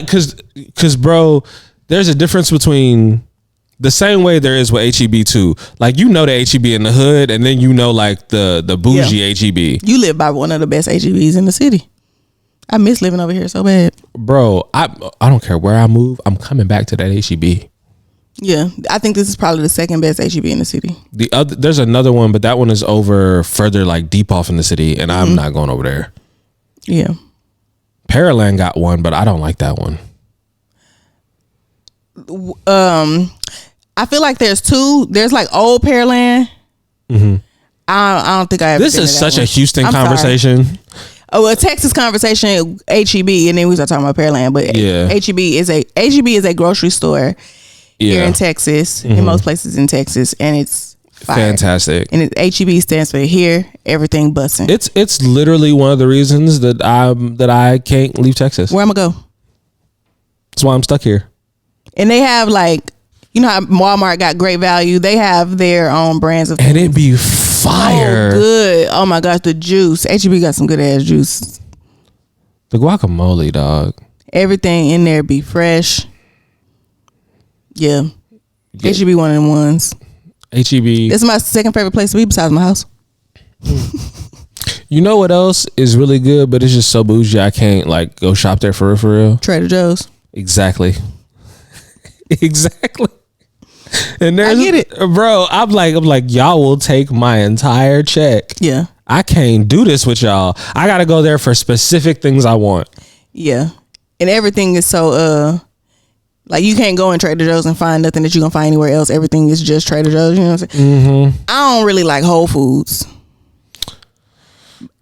cause bro, there's a difference between the same way there is with HEB too. Like you know the HEB in the hood, and then you know like the bougie HEB. You live by one of the best HEBs in the city. I miss living over here so bad. Bro, I don't care where I move, I'm coming back to that HEB. Yeah, I think this is probably the second best HEB in the city. There's another one, but that one is over further, like deep off in the city, and I'm not going over there. Yeah, Pearland got one, but I don't like that one. I feel like there's two. There's like old Pearland. Mm-hmm. I don't think I ever. This is such a Houston conversation. Sorry. Oh, a Texas conversation, HEB, and then we start talking about Pearland. But yeah. HEB is a grocery store here in Texas, in most places in Texas, and it's fire. Fantastic. And HEB stands for here, everything bussin'. It's literally one of the reasons that I can't leave Texas. Where I'm gonna go? That's why I'm stuck here. And they have like, you know how Walmart got great value. They have their own brands of things. And it be fire. Oh, good. Oh my gosh, the juice. HEB got some good ass juice. The guacamole, dog. Everything in there be fresh. Yeah. HEB one of them ones. HEB. This is my second favorite place to be besides my house. You know what else is really good, but it's just so bougie I can't like go shop there for real. Trader Joe's. Exactly. Exactly. And I get it, bro. I'm like, y'all will take my entire check. Yeah. I can't do this with y'all. I gotta go there for specific things I want. Yeah. and everything is so like you can't go in Trader Joe's and find nothing that you can find anywhere else. Everything is just Trader Joe's. You know what I'm saying? I don't really like Whole Foods.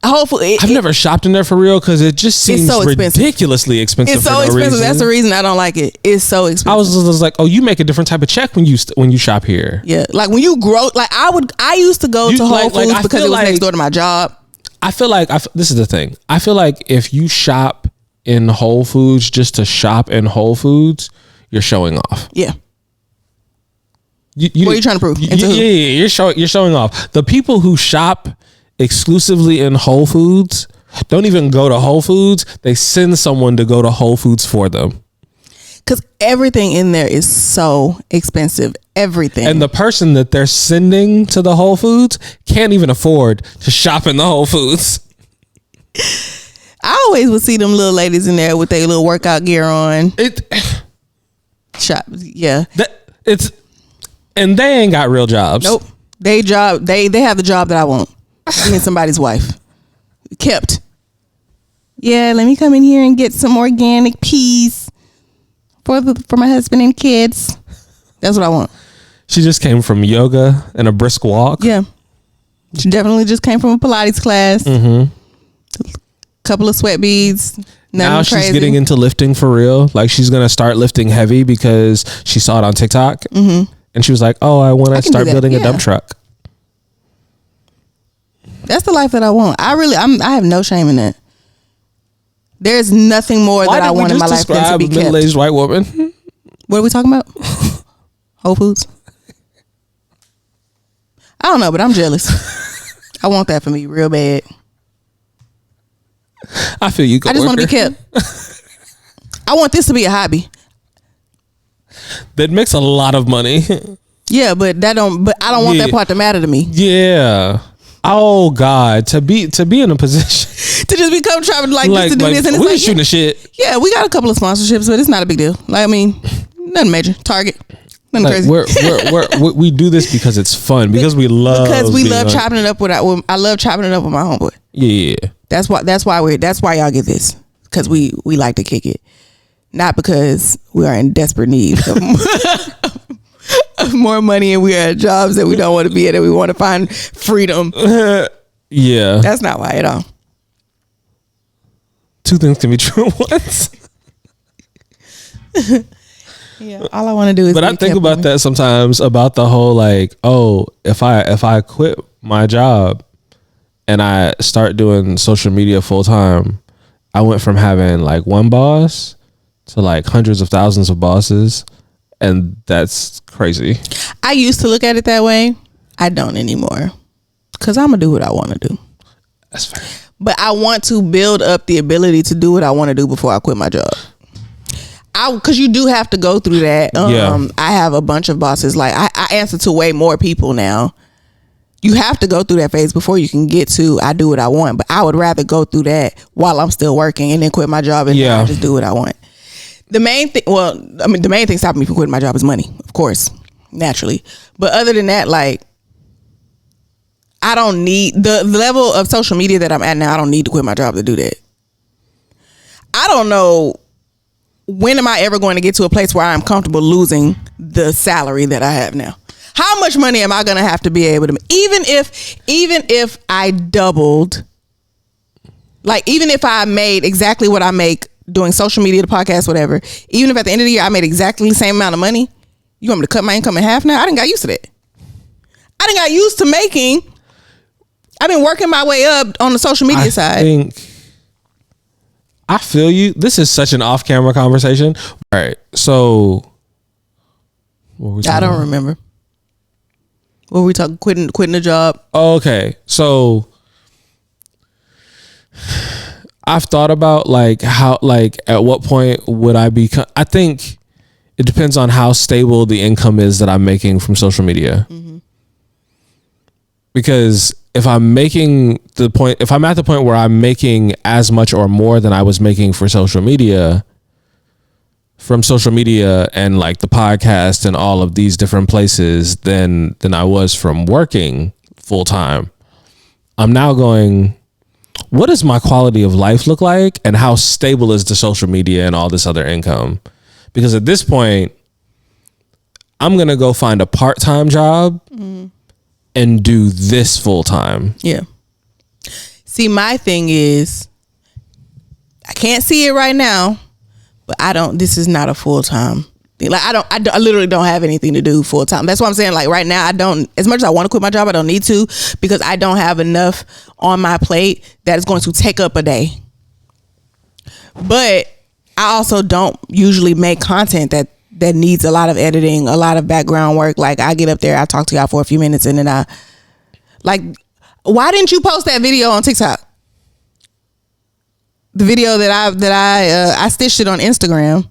I've never shopped in there for real because it just seems so ridiculously expensive. It's so expensive. That's the reason I don't like it. It's so expensive. I was like, oh, you make a different type of check when you shop here. Yeah, like when you grow, like I used to go to Whole Foods because it was next door to my job. I feel like this is the thing. I feel like if you shop in Whole Foods just to shop in Whole Foods, you're showing off. Yeah. What are you trying to prove? You're showing off. The people who shop exclusively in Whole Foods don't even go to Whole Foods. They send someone to go to Whole Foods for them. Because everything in there is so expensive. Everything. And the person that they're sending to the Whole Foods can't even afford to shop in the Whole Foods. I always would see them little ladies in there with their little workout gear on. Shop. Yeah. And they ain't got real jobs. Nope. They have the job that I want. Being somebody's wife. Kept. Yeah, let me come in here and get some organic peas for my husband and kids. That's what I want. She just came from yoga and a brisk walk. Yeah. She definitely just came from a Pilates class. Couple of sweat beads. Now she's getting into lifting for real. Like she's going to start lifting heavy because she saw it on TikTok. And she was like, oh, I want to start building a dump truck. That's the life that I want. I have no shame in that. There's nothing more that I want in my life than to be kept. Middle-aged white woman. What are we talking about? Whole Foods. I don't know, but I'm jealous. I want that for me real bad. I feel you. I just want to be kept. I want this to be a hobby. That makes a lot of money. Yeah, but I don't want that part to matter to me. Yeah. Oh God, to be in a position to just become traveling like this to do this, and it's we're shooting the shit. Yeah, we got a couple of sponsorships, but it's not a big deal. Like I mean, nothing major. Target, nothing crazy. We do this because it's fun because we love chopping it up with. I love chopping it up with my homeboy. Yeah, that's why y'all get this because we like to kick it, not because we are in desperate need of more money and we are at jobs that we don't want to be at and we want to find freedom. Yeah. That's not why at all. Two things can be true at once. Yeah. All I want to do is But I think about that sometimes about the whole like, oh, if I quit my job and I start doing social media full time, I went from having like one boss to like hundreds of thousands of bosses. And that's crazy. I used to look at it that way. I don't anymore. Because I'm going to do what I want to do. That's fair. But I want to build up the ability to do what I want to do before I quit my job. Because you do have to go through that. I have a bunch of bosses. Like I answer to way more people now. You have to go through that phase before you can get to I do what I want. But I would rather go through that while I'm still working and then quit my job and then I just do what I want. The main thing stopping me from quitting my job is money, of course, naturally. But other than that, like, I don't need the level of social media that I'm at now. I don't need to quit my job to do that. I don't know when am I ever going to get to a place where I'm comfortable losing the salary that I have now. How much money am I going to have to be able to, even if I doubled, like, even if I made exactly what I make doing social media, the podcast, whatever, even if at the end of the year I made exactly the same amount of money, you want me to cut my income in half now? I didn't got used to that. I didn't got used to making. I've been working my way up on the social media side. I feel you. This is such an off-camera conversation. All right, so what were we talking I don't remember. What were we talking? Quitting the job. Okay, so I've thought about like how, like, at what point would I become? I think it depends on how stable the income is that I'm making from social media. Mm-hmm. Because if I'm at the point where I'm making as much or more than I was making for social media, from social media and like the podcast and all of these different places than I was from working full time, I'm now going, what does my quality of life look like, and how stable is the social media and all this other income? Because at this point, I'm gonna go find a part-time job and do this full-time. Yeah. See, my thing is, I can't see it right now, but this is not a full-time thing. Like, I literally don't have anything to do full-time. That's what I'm saying. Like, right now, I don't, as much as I want to quit my job, I don't need to, because I don't have enough on my plate that is going to take up a day. But I also don't usually make content that needs a lot of editing, a lot of background work. Like, I get up there, I talk to y'all for a few minutes, and then why didn't you post that video on TikTok? The video that I stitched it on Instagram.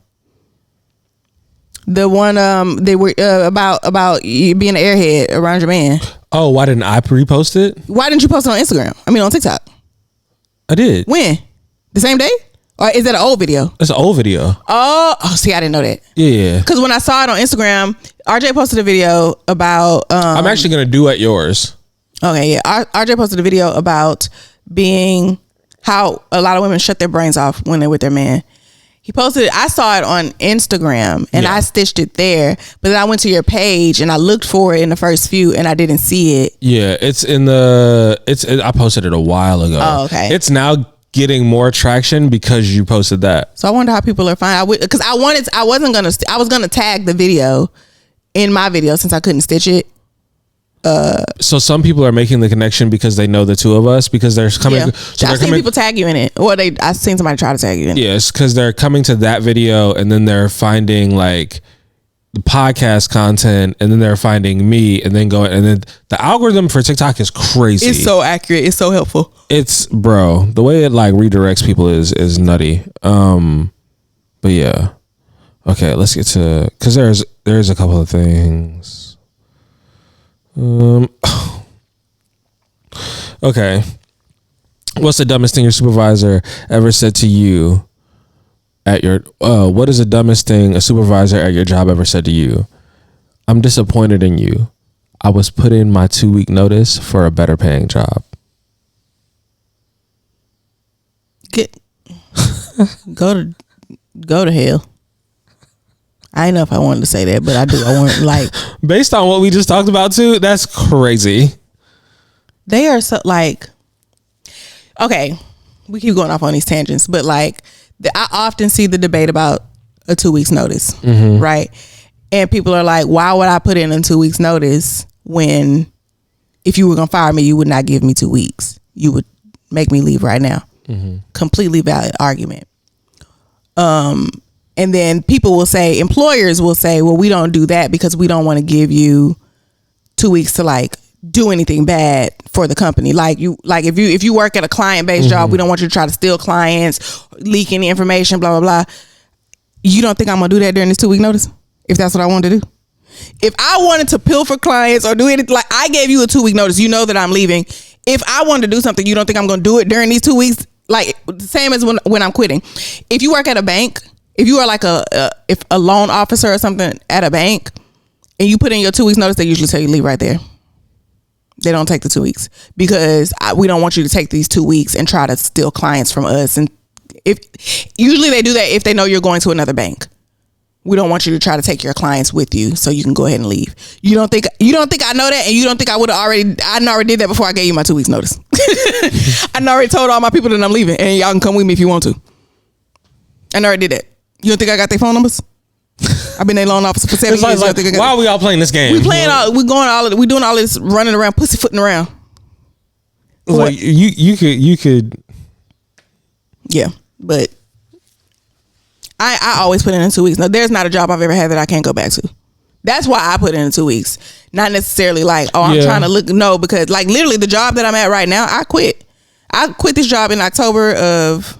The one they were about you being an airhead around your man. Oh, why didn't I repost it? Why didn't you post it on Instagram? I mean, on TikTok. I did. When? The same day? Or is that an old video? It's an old video. Oh, see, I didn't know that. Yeah. Because when I saw it on Instagram, RJ posted a video about. I'm actually gonna duet yours. Okay, yeah. RJ posted a video about how a lot of women shut their brains off when they're with their man. He posted it. I saw it on Instagram and I stitched it there, but then I went to your page and I looked for it in the first few and I didn't see it. Yeah, I posted it a while ago. Oh, okay. It's now getting more traction because you posted that. So I wonder how people are finding, because I was gonna tag the video in my video since I couldn't stitch it. So some people are making the connection because they know the two of us, because they're coming. Yeah. So I've seen people tag you in it, or I've seen somebody try to tag you in it. Yes, because they're coming to that video and then they're finding like the podcast content, and then they're finding me, and then going, and then the algorithm for TikTok is crazy. It's so accurate. It's so helpful. It's, bro, the way it like redirects people is nutty. But yeah, okay, let's get to, because there's a couple of things. Okay. What's the dumbest thing your supervisor ever said to you at your what is the dumbest thing a supervisor at your job ever said to you? I'm disappointed in you. I was put in my 2-week notice for a better paying job. Go to hell. I didn't know if I wanted to say that, but I do. I want, like, based on what we just talked about too, that's crazy. They are so, like, okay, we keep going off on these tangents, but like, I often see the debate about a 2 weeks notice, right? And people are like, why would I put in a 2 weeks notice when, if you were gonna fire me, you would not give me 2 weeks. You would make me leave right now. Completely valid argument. And then people will say, employers will say, well, we don't do that because we don't want to give you 2 weeks to like do anything bad for the company. Like if you work at a client based job, we don't want you to try to steal clients, leak any information, blah, blah, blah. You don't think I'm going to do that during this 2 week notice? If that's what I wanted to do? If I wanted to pilfer clients or do anything, like, I gave you a 2 week notice, you know that I'm leaving. If I wanted to do something, you don't think I'm going to do it during these 2 weeks? Like, the same as when I'm quitting. If you work at a bank, if you are like a loan officer or something at a bank, and you put in your 2 weeks notice, they usually tell you leave right there. They don't take the 2 weeks because we don't want you to take these 2 weeks and try to steal clients from us. And usually they do that if they know you're going to another bank. We don't want you to try to take your clients with you, so you can go ahead and leave. You don't think I know that, and you don't think I already did that before I gave you my 2 weeks notice. I already told all my people that I'm leaving, and y'all can come with me if you want to. I already did that. You don't think I got their phone numbers? I've been their loan officer for 7 years. Like, why are we all playing this game? We doing all this running around, pussyfooting around. Like, you could. Yeah, but I always put in 2 weeks. No, there's not a job I've ever had that I can't go back to. That's why I put in 2 weeks. Not necessarily like, oh, I'm trying to look. No, because like literally the job that I'm at right now, I quit. I quit this job in October of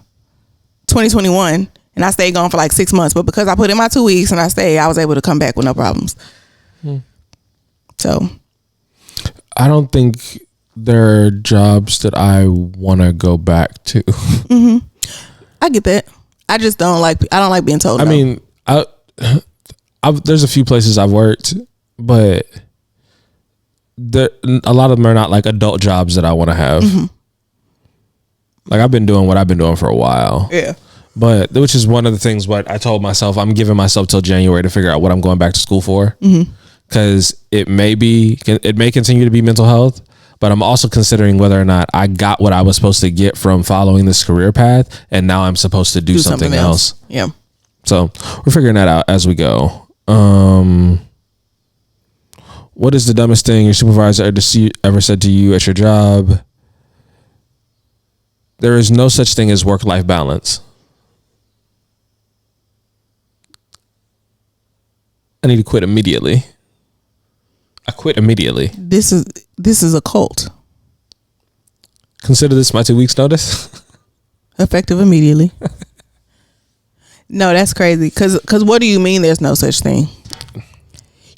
2021. And I stayed gone for like 6 months. But because I put in my 2 weeks and I stayed, I was able to come back with no problems. So. I don't think there are jobs that I want to go back to. I get that. I just don't like being told no. I mean, there's a few places I've worked, but a lot of them are not like adult jobs that I want to have. Like, I've been doing what I've been doing for a while. Yeah. But which is one of the things what I told myself, I'm giving myself till January to figure out what I'm going back to school for. Because it may continue to be mental health, but I'm also considering whether or not I got what I was supposed to get from following this career path, and now I'm supposed to do something else. Yeah. So we're figuring that out as we go. What is the dumbest thing your supervisor ever said to you at your job? There is no such thing as work-life balance. I need to quit immediately. I quit immediately. This is a cult. Consider this my 2 weeks notice. Effective immediately. No, that's crazy. Cause what do you mean there's no such thing?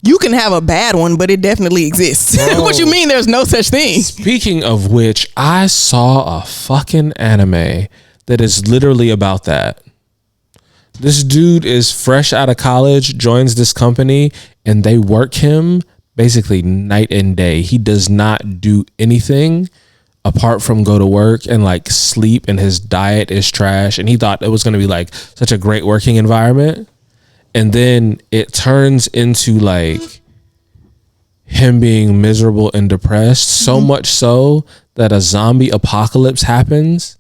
You can have a bad one, but it definitely exists. What you mean there's no such thing? Speaking of which, I saw a fucking anime that is literally about that. This dude is fresh out of college, joins this company, and they work him basically night and day. He does not do anything apart from go to work and like sleep, and his diet is trash. And he thought it was going to be like such a great working environment. And then it turns into like him being miserable and depressed, so much so that a zombie apocalypse happens.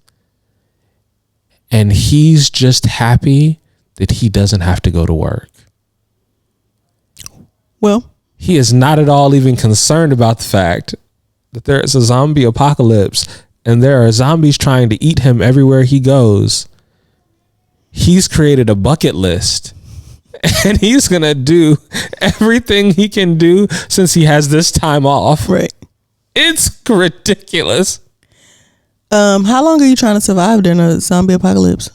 And he's just happy that he doesn't have to go to work. Well, he is not at all even concerned about the fact that there is a zombie apocalypse and there are zombies trying to eat him everywhere he goes. He's created a bucket list and he's going to do everything he can do since he has this time off. Right. It's ridiculous. How long are you trying to survive during a zombie apocalypse?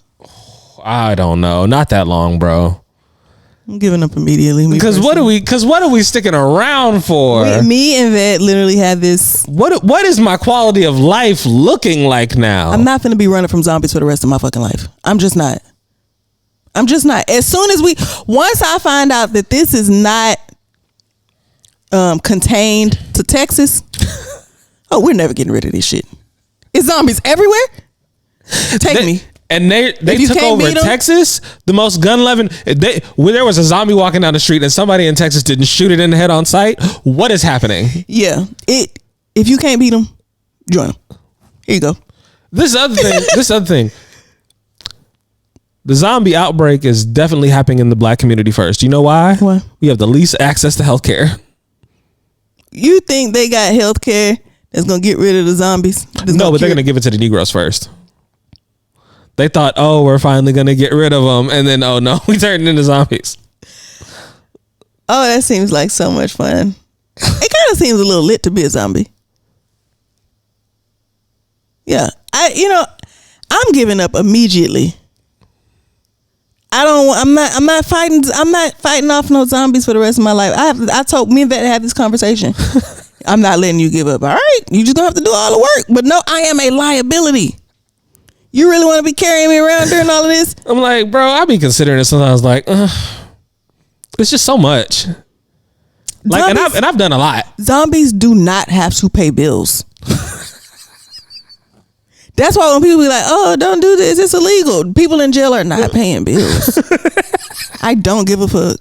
I don't know. Not that long, bro. I'm giving up immediately. Because what are we sticking around for? Me and Vet literally had this. What is my quality of life looking like now? I'm not going to be running from zombies for the rest of my fucking life. I'm just not. As soon as once I find out that this is not contained to Texas, oh, we're never getting rid of this shit. It's zombies everywhere. Take me. And they took over in Texas, the most gun-loving. When there was a zombie walking down the street and somebody in Texas didn't shoot it in the head on sight, what is happening? Yeah, if you can't beat them, join them. Here you go. This other thing. The zombie outbreak is definitely happening in the black community first. You know why? Why? We have the least access to healthcare. You think they got healthcare that's gonna get rid of the zombies? No, but they're gonna give it to the Negroes first. They thought, oh, we're finally going to get rid of them. And then, oh, no, we turned into zombies. Oh, that seems like so much fun. It kind of seems a little lit to be a zombie. Yeah. I'm giving up immediately. I'm not fighting off no zombies for the rest of my life. I told me that I had this conversation. I'm not letting you give up. All right. You just going to have to do all the work. But no, I am a liability. You really want to be carrying me around during all of this? I'm like, bro, I be considering it sometimes. Like, it's just so much. Like, and I've done a lot. Zombies do not have to pay bills. That's why when people be like, "Oh, don't do this, it's illegal," people in jail are not paying bills. I don't give a fuck.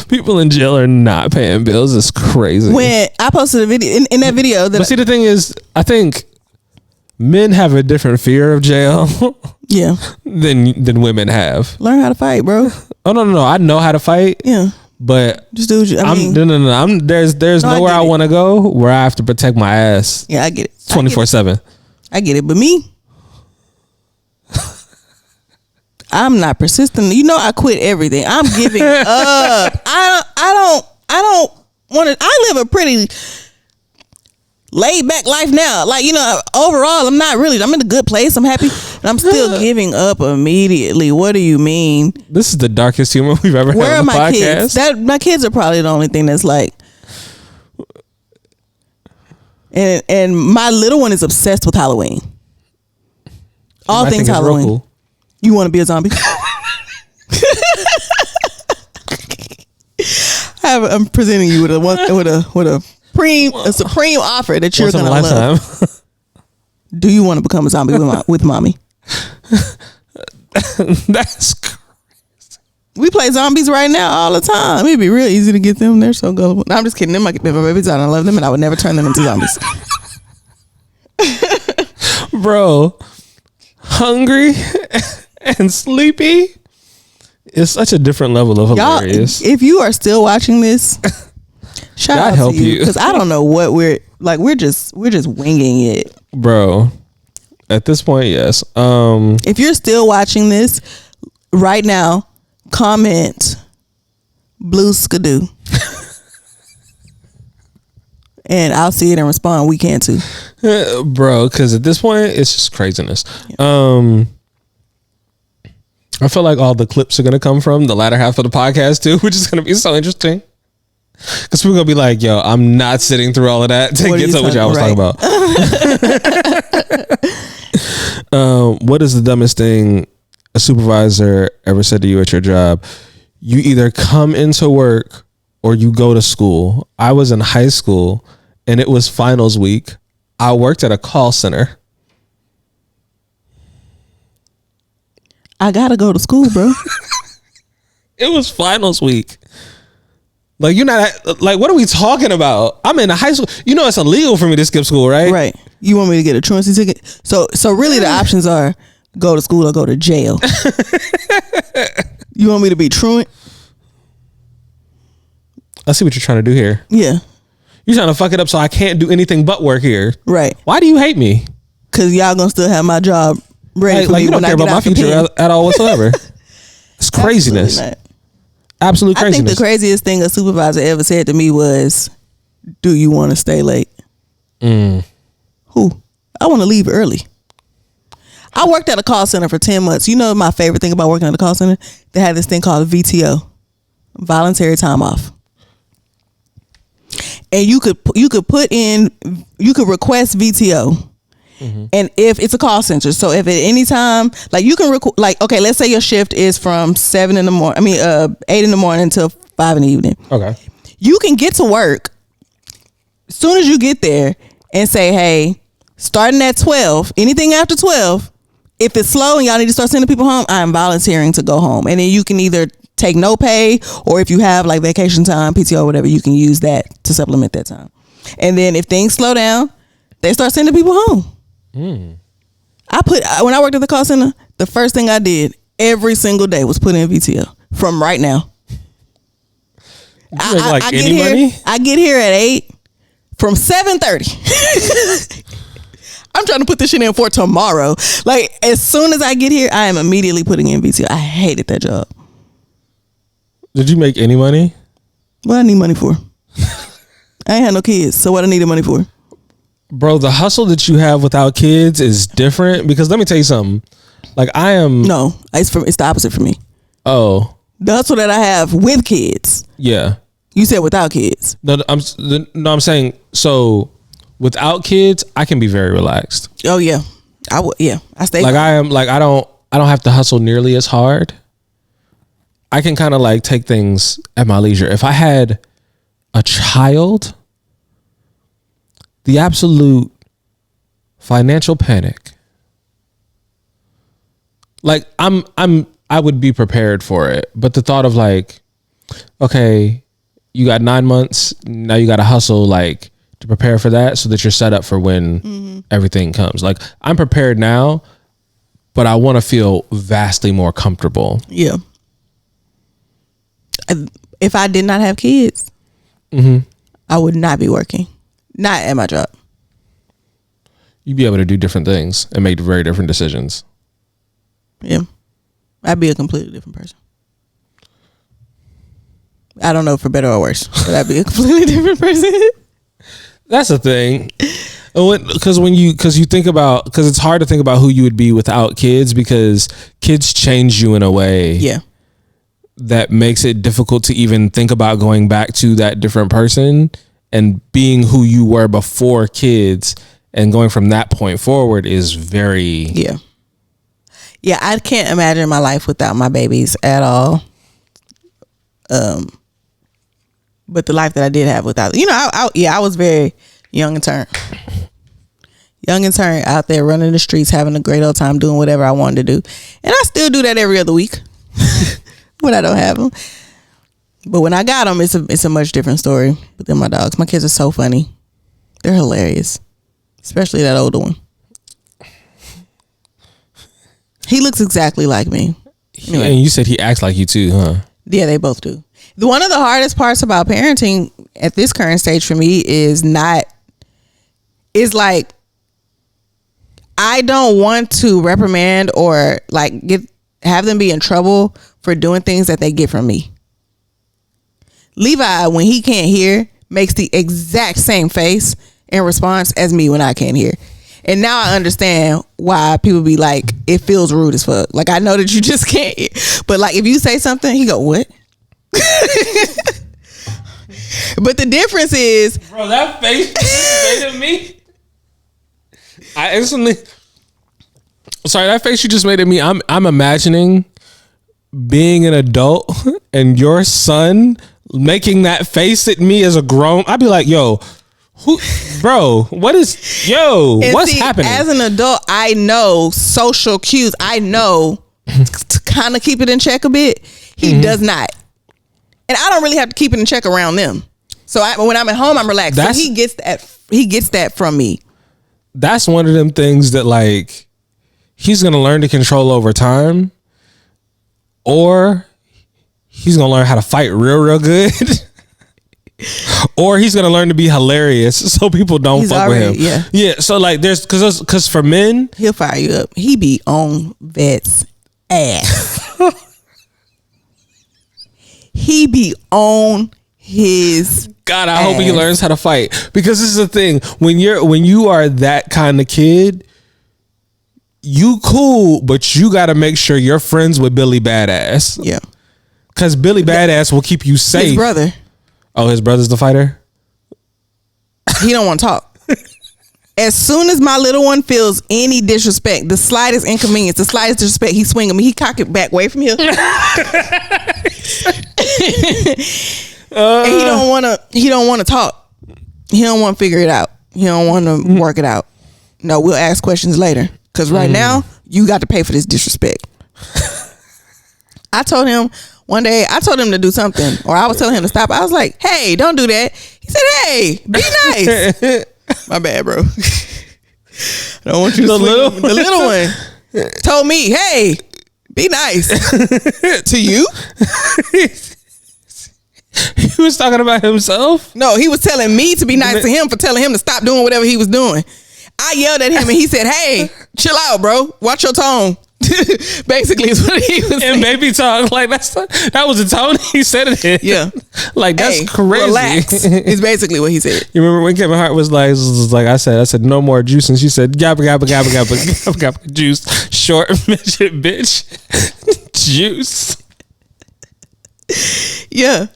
People in jail are not paying bills. It's crazy. When I posted a video in that video, but see, the thing is, I think men have a different fear of jail, yeah, than women have. Learn how to fight, bro. Oh no, I know how to fight. Yeah, but just do what you. No. There's nowhere I want to go where I have to protect my ass. Yeah, I get it. 24/7. I get it, but me, I'm not persistent. You know, I quit everything. I'm giving up. I don't want to. I live a pretty laid back life now. Like, overall, I'm in a good place. I'm happy. And I'm still giving up immediately. What do you mean? This is the darkest humor we've ever had on the podcast. Kids? My kids are probably the only thing that's like. And my little one is obsessed with Halloween. All things Halloween. Cool. You want to be a zombie? I'm presenting you with a supreme offer that you're gonna love. Do you want to become a zombie with mommy? That's crazy. We play zombies right now all the time. It'd be real easy to get them. They're so gullible. No, I'm just kidding. Them my babies out. I love them, and I would never turn them into zombies. Bro, hungry and sleepy is such a different level of hilarious. Y'all, if you are still watching this, shout God out help to you, because I don't know what we're like. We're just winging it, bro. At this point, yes. If you're still watching this right now, comment blue skidoo. And I'll see it and respond. We can too, bro. Because at this point, it's just craziness. Yeah. I feel like all the clips are gonna come from the latter half of the podcast too, which is gonna be so interesting. Because we're gonna be like, "Yo, I'm not sitting through all of that to get to what y'all was talking about." What is the dumbest thing a supervisor ever said to you at your job? You either come into work or you go to school. I was in high school and it was finals week. I worked at a call center. I gotta go to school, bro. It was finals week. Like, you're not, like, what are we talking about? I'm in a high school. You know, it's illegal for me to skip school, right? Right. You want me to get a truancy ticket? So really the options are go to school or go to jail. You want me to be truant? I see what you're trying to do here. Yeah. You're trying to fuck it up so I can't do anything but work here. Right. Why do you hate me? Because y'all gonna still have my job ready for me you don't care about my future at all whatsoever. It's craziness. Absolute craziness. I think the craziest thing a supervisor ever said to me was, "Do you want to stay late?" Who? I want to leave early. I worked at a call center for 10 months. You know my favorite thing about working at a call center? They had this thing called VTO, voluntary time off. And you could request VTO. Mm-hmm. And if it's a call center, so if at any time, like you can okay, let's say your shift is from 8 in the morning until 5 in the evening. Okay. You can get to work as soon as you get there and say, hey, starting at 12, anything after 12, if it's slow and y'all need to start sending people home, I'm volunteering to go home. And then you can either take no pay, or if you have like vacation time, PTO, whatever, you can use that to supplement that time. And then if things slow down, they start sending people home. When I worked at the call center, the first thing I did every single day was put in VTO from right now. I get here at 8 from 7:30. I'm trying to put this shit in for tomorrow. Like, as soon as I get here, I am immediately putting in VTO. I hated that job. Did you make any money? What I need money for? I ain't had no kids, so what I needed money for? Bro, the hustle that you have without kids is different, because let me tell you something. Like, No, it's the opposite for me. Oh. The hustle that I have with kids. Yeah. You said without kids. No, I'm saying, so without kids, I can be very relaxed. Oh yeah. I stay like I am, like I don't have to hustle nearly as hard. I can kind of like take things at my leisure. If I had a child, the absolute financial panic. Like I would be prepared for it, but the thought of like, okay, you got 9 months, now you got to hustle like to prepare for that so that you're set up for when everything comes. Like, I'm prepared now, but I want to feel vastly more comfortable. Yeah. If I did not have kids, I would not be working. Not at my job. You'd be able to do different things and make very different decisions. Yeah. I'd be a completely different person. I don't know for better or worse, but I'd be a completely different person. That's the thing. Because it's hard to think about who you would be without kids, because kids change you in a way. Yeah. That makes it difficult to even think about going back to that different person and being who you were before kids, and going from that point forward is very... Yeah. Yeah, I can't imagine my life without my babies at all. But the life that I did have without... I was very young and turned. young and turn out there running the streets, having a great old time, doing whatever I wanted to do. And I still do that every other week when I don't have them. But when I got them, it's a much different story. But then my dogs, my kids are so funny. They're hilarious. Especially that older one. He looks exactly like me. Anyway. And you said he acts like you too, huh? Yeah, they both do. One of the hardest parts about parenting at this current stage for me is like, I don't want to reprimand or like have them be in trouble for doing things that they get from me. Levi, when he can't hear, makes the exact same face in response as me when I can't hear. And now I understand why people be like, it feels rude as fuck. Like, I know that you just can't hear. But like, if you say something, he go, what? But the difference is, bro, that face just made at me. I instantly, sorry, that face you just made at me. I'm imagining being an adult and your son making that face at me as a grown. I'd be like, yo, bro, what's happening? As an adult, I know social cues. I know to kind of keep it in check a bit. He does not. And I don't really have to keep it in check around them. So when I'm at home, I'm relaxed. So he gets that from me. That's one of them things that like he's going to learn to control over time, or he's going to learn how to fight real good. Or he's going to learn to be hilarious so people don't fuck with him. Yeah. So like there's cause for men, he'll fire you up. He be on Vet's ass. He be on his God, I hope he learns how to fight, because this is the thing. When you are that kind of kid, you cool, but you got to make sure you're friends with Billy Badass. Yeah. Cause Billy Badass will keep you safe. His brother. Oh, his brother's the fighter? He don't want to talk. As soon as my little one feels any disrespect, the slightest inconvenience, the slightest disrespect, he swing at me. He cock it back away from here. And he don't want to talk. He don't want to figure it out. He don't want to work it out. No, we'll ask questions later. Because right now, you got to pay for this disrespect. I told him one day, to do something, or I was telling him to stop. I was like, hey, don't do that. He said, hey, be nice. My bad, bro. I don't want you to swing. The little one told me, hey, be nice. To you? He was talking about himself? No, he was telling me to be nice to him for telling him to stop doing whatever he was doing. I yelled at him and he said, hey, chill out, bro. Watch your tone. Basically is what he was saying. And baby talk, like that was the tone he said it in. Yeah. Like that's crazy. Relax. It's basically what he said. You remember when Kevin Hart was like I said no more juice, and she said gabba gabba gabba gabba gabba gabba juice, short midget bitch. Juice. Yeah.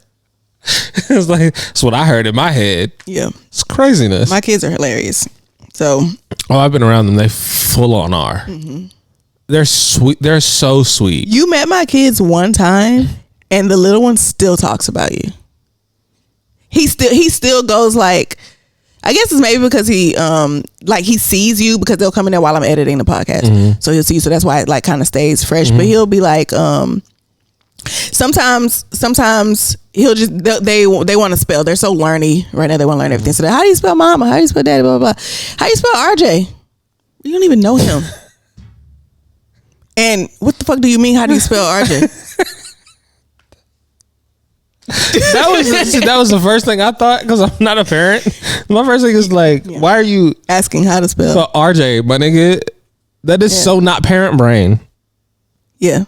It's like that's what I heard in my head. Yeah. It's craziness. My kids are hilarious. So I've been around them. They full on are. Mm-hmm. They're sweet. They're so sweet. You met my kids one time, and the little one still talks about you. He still goes like, I guess it's maybe because he sees you, because they'll come in there while I'm editing the podcast, so he'll see you. So that's why it like kind of stays fresh. But he'll be like, sometimes he'll just they want to spell. They're so learny right now. They want to learn everything. So how do you spell mama? How do you spell daddy? Blah blah blah. How do you spell RJ? You don't even know him. And what the fuck do you mean? How do you spell RJ? that was the first thing I thought, because I'm not a parent. My first thing is like, why are you asking how to spell RJ, my nigga? That is so not parent brain. Yeah.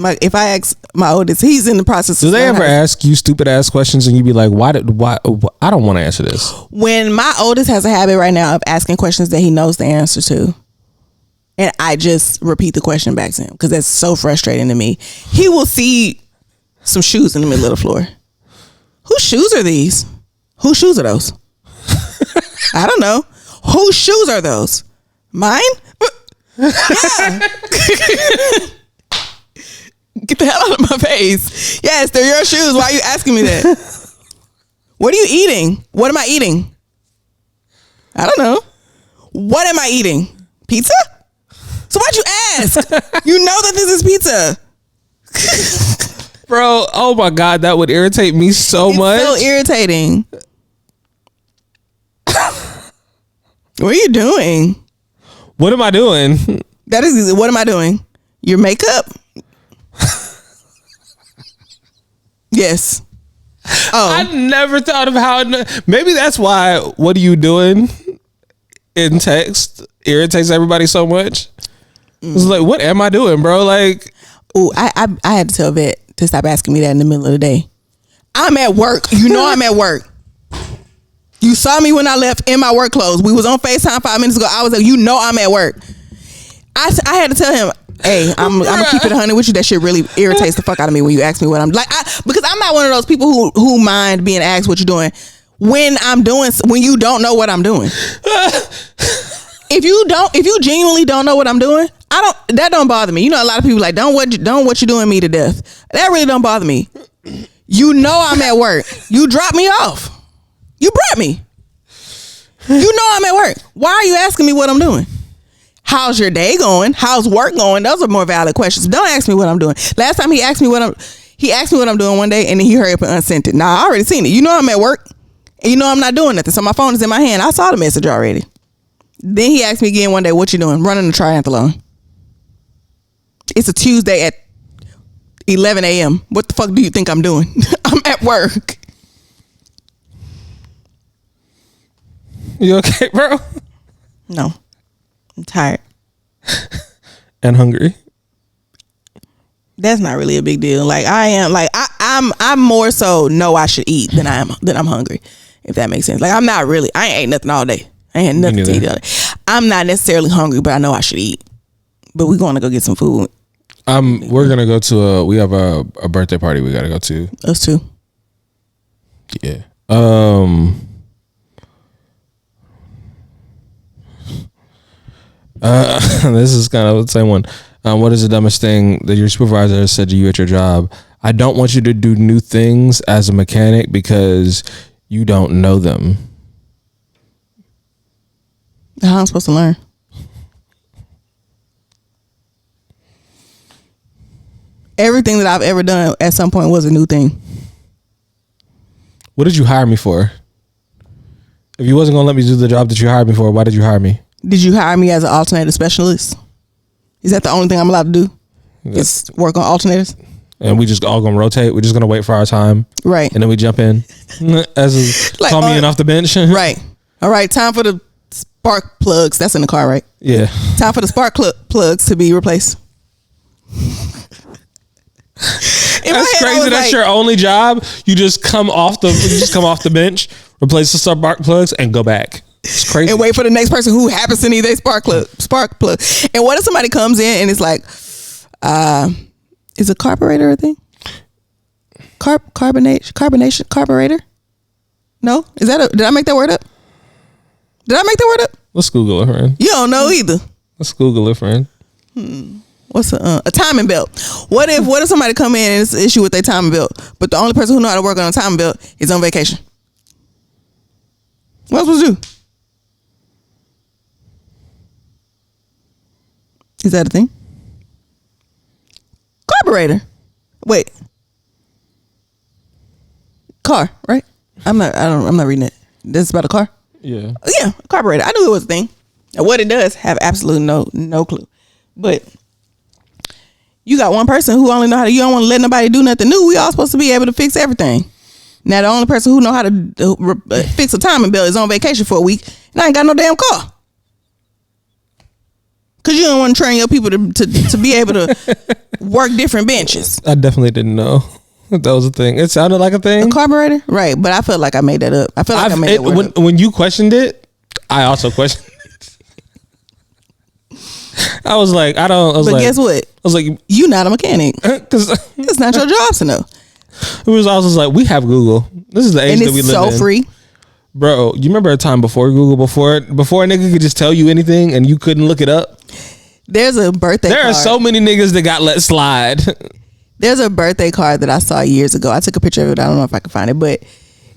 If I ask my oldest, he's in the process. Do they ever ask you stupid ass questions and you be like, why I don't want to answer this? When my oldest has a habit right now of asking questions that he knows the answer to, and I just repeat the question back to him because that's so frustrating to me. He will see some shoes in the middle of the floor. Whose shoes are these? Whose shoes are those? I don't know. Whose shoes are those? Mine? Yeah. Get the hell out of my face. Yes, they're your shoes. Why are you asking me that? What are you eating? What am I eating? I don't know. What am I eating? Pizza? So why'd you ask? You know that this is pizza. Bro, oh my God, that would irritate me so much. It's so irritating. What are you doing? What am I doing? That is, what am I doing? Your makeup? Yes. Oh. I never thought of how. Maybe that's why "what are you doing" in text irritates everybody so much. It's like, what am I doing, bro? Like, ooh, I had to tell Vet to stop asking me that in the middle of the day. I'm at work. You know I'm at work. You saw me when I left in my work clothes. We was on FaceTime 5 minutes ago. I was like, you know I'm at work. I had to tell him, hey, I'm gonna keep it 100 with you. That shit really irritates the fuck out of me when you ask me what I'm like. Because I'm not one of those people who mind being asked what you're doing when you don't know what I'm doing. If you genuinely don't know what I'm doing, that don't bother me. You know, a lot of people like, don't what you doing me to death. That really don't bother me. You know I'm at work. You dropped me off. You brought me. You know I'm at work. Why are you asking me what I'm doing? How's your day going? How's work going? Those are more valid questions. Don't ask me what I'm doing. Last time he asked me what I'm doing one day, and then he hurried up and unsent it. Nah, I already seen it. You know I'm at work, and you know I'm not doing nothing. So my phone is in my hand. I saw the message already. Then he asked me again one day, what you doing? Running a triathlon. It's a Tuesday at 11 a.m. What the fuck do you think I'm doing? I'm at work. You okay, bro? No. I'm tired. And hungry. That's not really a big deal. Like I am, like I'm more so know I should eat than I'm hungry. If that makes sense. Like I ain't ate nothing all day. I ain't had nothing to eat all day. I'm not necessarily hungry, but I know I should eat. But we're going to go get some food. We're gonna go to we have a birthday party we gotta go to. Us too. Yeah. This is kind of the same one. What is the dumbest thing that your supervisor has said to you at your job? I don't want you to do new things as a mechanic because you don't know them. How am I supposed to learn? Everything that I've ever done at some point was a new thing. What did you hire me for? If you wasn't going to let me do the job that you hired me for, why did you hire me? Did you hire me as an alternator specialist? Is that the only thing I'm allowed to do? Is work on alternators? And we just all going to rotate? We're just going to wait for our time? Right. And then we jump in? Call me in off the bench? Right. All right. Time for the spark plugs. That's in the car, right? Yeah. Time for the spark plugs to be replaced. That's crazy. That's your only job. You just come off the bench, replace the spark plugs, and go back. It's crazy. And wait for the next person who happens to need a spark plug. And what if somebody comes in and it's like, is a carburetor a thing? Carbonation carburetor? No? Did I make that word up? Let's Google it, friend. You don't know either. Let's Google it, friend. What's a timing belt? What if somebody come in and it's an issue with their timing belt, but the only person who know how to work on a timing belt is on vacation? What else was you? Is that a thing? Carburetor. Wait. Car, right? I'm not reading it. This is about a car? Yeah. Yeah, carburetor. I knew it was a thing. And what it does, have absolutely no clue. But you got one person who only know how to, you don't want to let nobody do nothing new. We all supposed to be able to fix everything. Now the only person who know how to fix a timing belt is on vacation for a week, and I ain't got no damn car. Cause you don't want to train your people to be able to work different benches. I definitely didn't know that was a thing. It sounded like a thing. A carburetor, right? But I felt like I made that up. I feel like I made that word up. When you questioned it, I also questioned it. I was like, guess what? I was like, you not a mechanic. Because it's not your job to know. It was also like, we have Google. This is the age that we live in. And it's so free. Bro, you remember a time before Google, before a nigga could just tell you anything and you couldn't look it up? There's a birthday card. There are so many niggas that got let slide. There's a birthday card that I saw years ago. I took a picture of it. I don't know if I can find it, but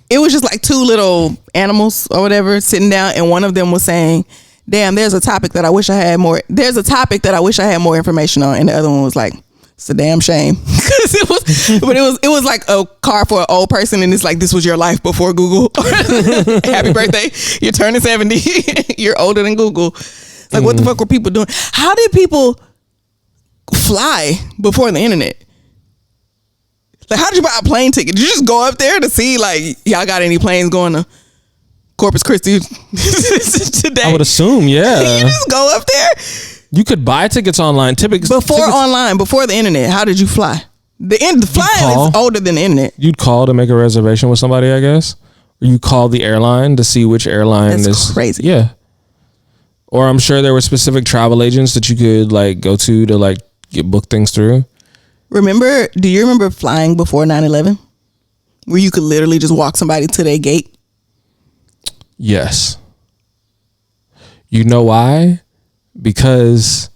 it was just like two little animals or whatever sitting down, and one of them was saying, damn, there's a topic that I wish I had more. There's a topic that I wish I had more information on, and the other one was like, it's a damn shame because it was like a card for an old person, and it's like, this was your life before Google. Happy birthday! You're turning 70. You're older than Google. It's like, what the fuck were people doing? How did people fly before the internet? Like, how did you buy a plane ticket? Did you just go up there to see, like, y'all got any planes going to Corpus Christi today? I would assume, yeah. You just go up there. You could buy tickets online. Before the internet, how did you fly? The flying is older than the internet. You'd call to make a reservation with somebody, I guess. Or you call the airline to see which airline That's crazy. Yeah. Or I'm sure there were specific travel agents that you could like go to like book things through. Do you remember flying before 9/11? Where you could literally just walk somebody to their gate? Yes. You know why? Because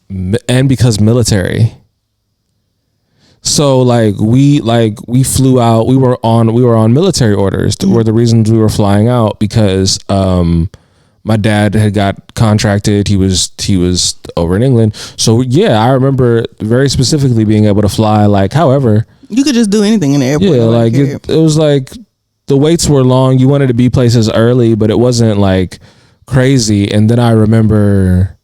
military. So we flew out. We were on military orders. Were the reasons we were flying out because my dad had got contracted. He was over in England. So yeah, I remember very specifically being able to fly. Like, however, you could just do anything in the airport. Yeah, like it was like the waits were long. You wanted to be places early, but it wasn't like crazy. And then I remember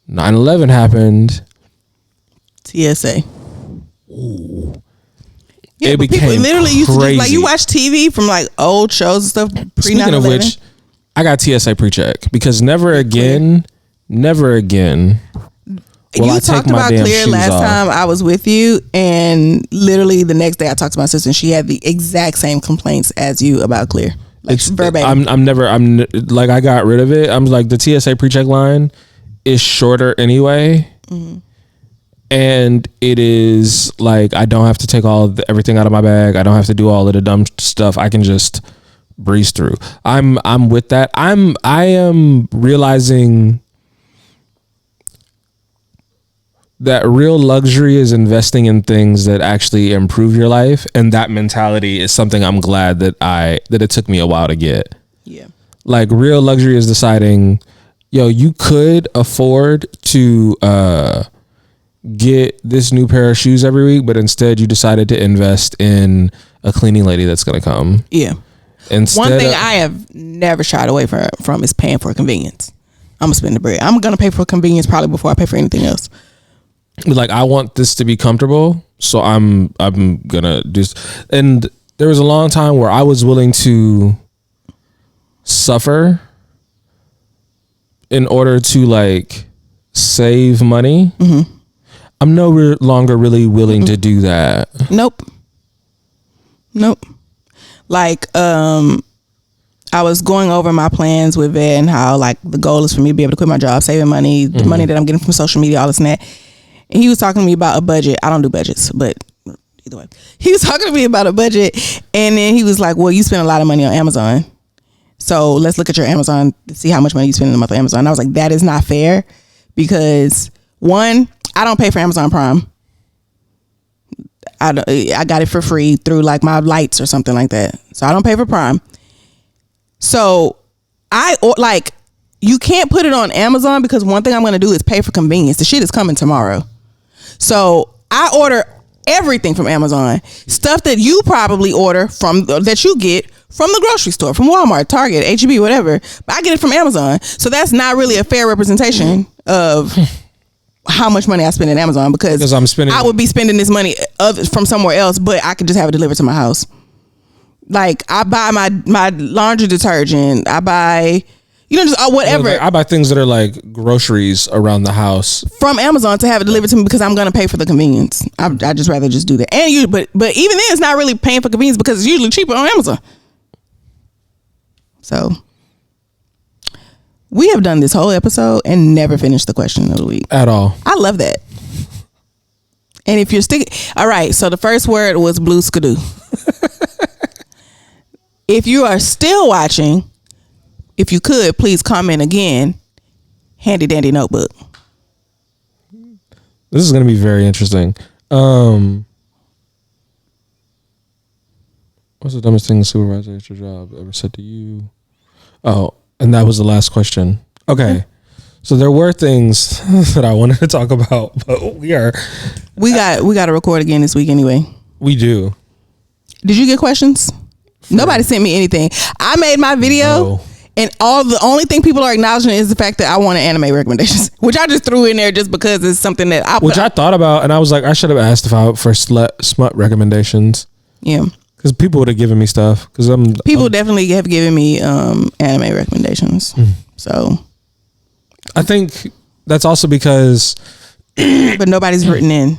9/11 happened. TSA. Ooh. Yeah, it became people literally crazy. used to just, like, you watch TV from like old shows and stuff pre 9/11. Speaking of which, I got TSA pre-check because never again. You talked about Clear last time I was with you, and literally the next day I talked to my sister, and she had the exact same complaints as you about Clear. Like, verbatim. I'm like, I got rid of it. I'm like, the TSA pre-check line is shorter anyway. Mm-hmm. And it is like, I don't have to take everything out of my bag. I don't have to do all of the dumb stuff. I can just breeze through. I'm with that. I am realizing that real luxury is investing in things that actually improve your life, and that mentality is something I'm glad that it took me a while to get. Yeah. Like, real luxury is deciding, you could afford to get this new pair of shoes every week, but instead you decided to invest in a cleaning lady that's going to come. Yeah. One thing I have never shied away from is paying for convenience. I'm gonna spend the bread. I'm gonna pay for convenience probably before I pay for anything else. Like, I want this to be comfortable, so I'm gonna do. And there was a long time where I was willing to suffer in order to like save money. Mm-hmm. I'm no longer really willing to do that. Nope. Like, I was going over my plans with Ed and how, like, the goal is for me to be able to quit my job, saving money, the money that I'm getting from social media, all this and that. And he was talking to me about a budget. I don't do budgets, but either way, he was talking to me about a budget, and then he was like, well, you spend a lot of money on Amazon, so let's look at your Amazon to see how much money you spend in a month on Amazon. And I was like, that is not fair, because one, I don't pay for Amazon Prime. I got it for free through like my lights or something like that. So I don't pay for Prime. So you can't put it on Amazon, because one thing I'm going to do is pay for convenience. The shit is coming tomorrow. So I order everything from Amazon. Stuff that you probably order that you get from the grocery store, from Walmart, Target, H-E-B, whatever. But I get it from Amazon. So that's not really a fair representation of how much money I spend in Amazon, because I would be spending this money from somewhere else, but I could just have it delivered to my house. Like, I buy my laundry detergent. I buy, just whatever. I buy things that are like groceries around the house from Amazon to have it delivered to me, because I'm going to pay for the convenience. I just rather just do that. And but even then, it's not really paying for convenience, because it's usually cheaper on Amazon. So we have done this whole episode and never finished the question of the week at all. I love that. And if you're sticking, all right. So the first word was blue skidoo. If you are still watching, if you could, please comment again. Handy dandy notebook. This is going to be very interesting. What's the dumbest thing the supervisor at your job ever said to you? Oh, And that was the last question. Okay. So there were things that I wanted to talk about, but we got to record again this week anyway. We do. Did you get questions? Nobody sent me anything. I made my video and the only thing people are acknowledging is the fact that I want anime recommendations, which I just threw in there just because it's something that I thought about, and I was like, I should have asked for smut recommendations. Yeah. Because people would have given me stuff. People definitely have given me anime recommendations. So I think that's also because, but nobody's written in.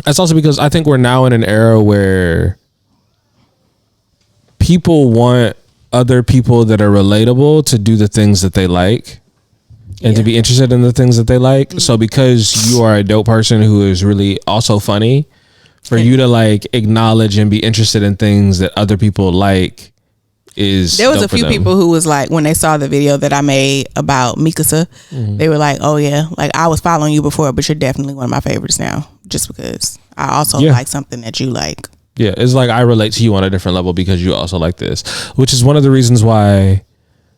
That's also because I think we're now in an era where people want other people that are relatable to do the things that they like and to be interested in the things that they like. So because you are a dope person who is really also funny, for you to like acknowledge and be interested in things that other people like is there was a few people who was like, when they saw the video that I made about Mikasa, they were like, oh yeah, like I was following you before, but you're definitely one of my favorites now, just because I also like something that you like. Yeah, it's like I relate to you on a different level because you also like this, which is one of the reasons why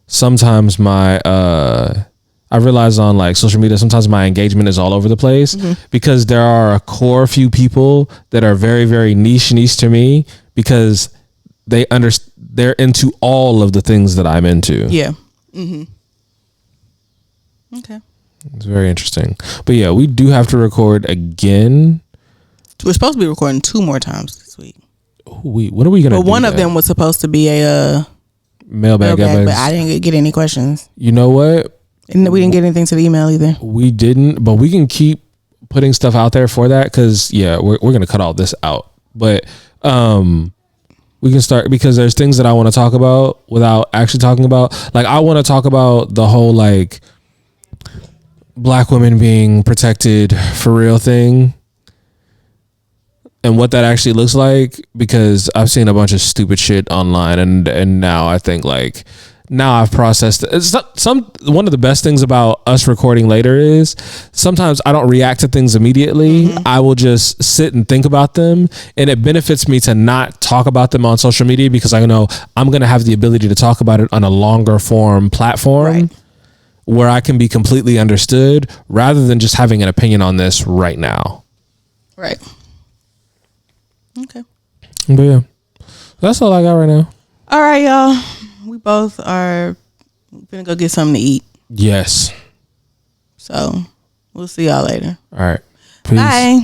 sometimes I realize on like social media, sometimes my engagement is all over the place because there are a core few people that are very, very niche to me because they're into all of the things that I'm into. Yeah. Okay. It's very interesting. But yeah, we do have to record again. We're supposed to be recording 2 more times this week. When are we gonna? But one of them was supposed to be a mailbag, but I didn't get any questions. You know what? And we didn't get anything to the email either. We didn't, but we can keep putting stuff out there for that because we're gonna cut all this out. But we can start because there's things that I want to talk about without actually talking about. Like I want to talk about the whole like Black women being protected for real thing. And what that actually looks like, because I've seen a bunch of stupid shit online, and now I think like now I've processed it. One of the best things about us recording later is sometimes I don't react to things immediately. I will just sit and think about them, and it benefits me to not talk about them on social media because I know I'm going to have the ability to talk about it on a longer form platform where I can be completely understood rather than just having an opinion on this right now. Right. Okay. But yeah, that's all I got right now. All right, y'all. We both are gonna go get something to eat. Yes. So we'll see y'all later. All right. Peace. Bye.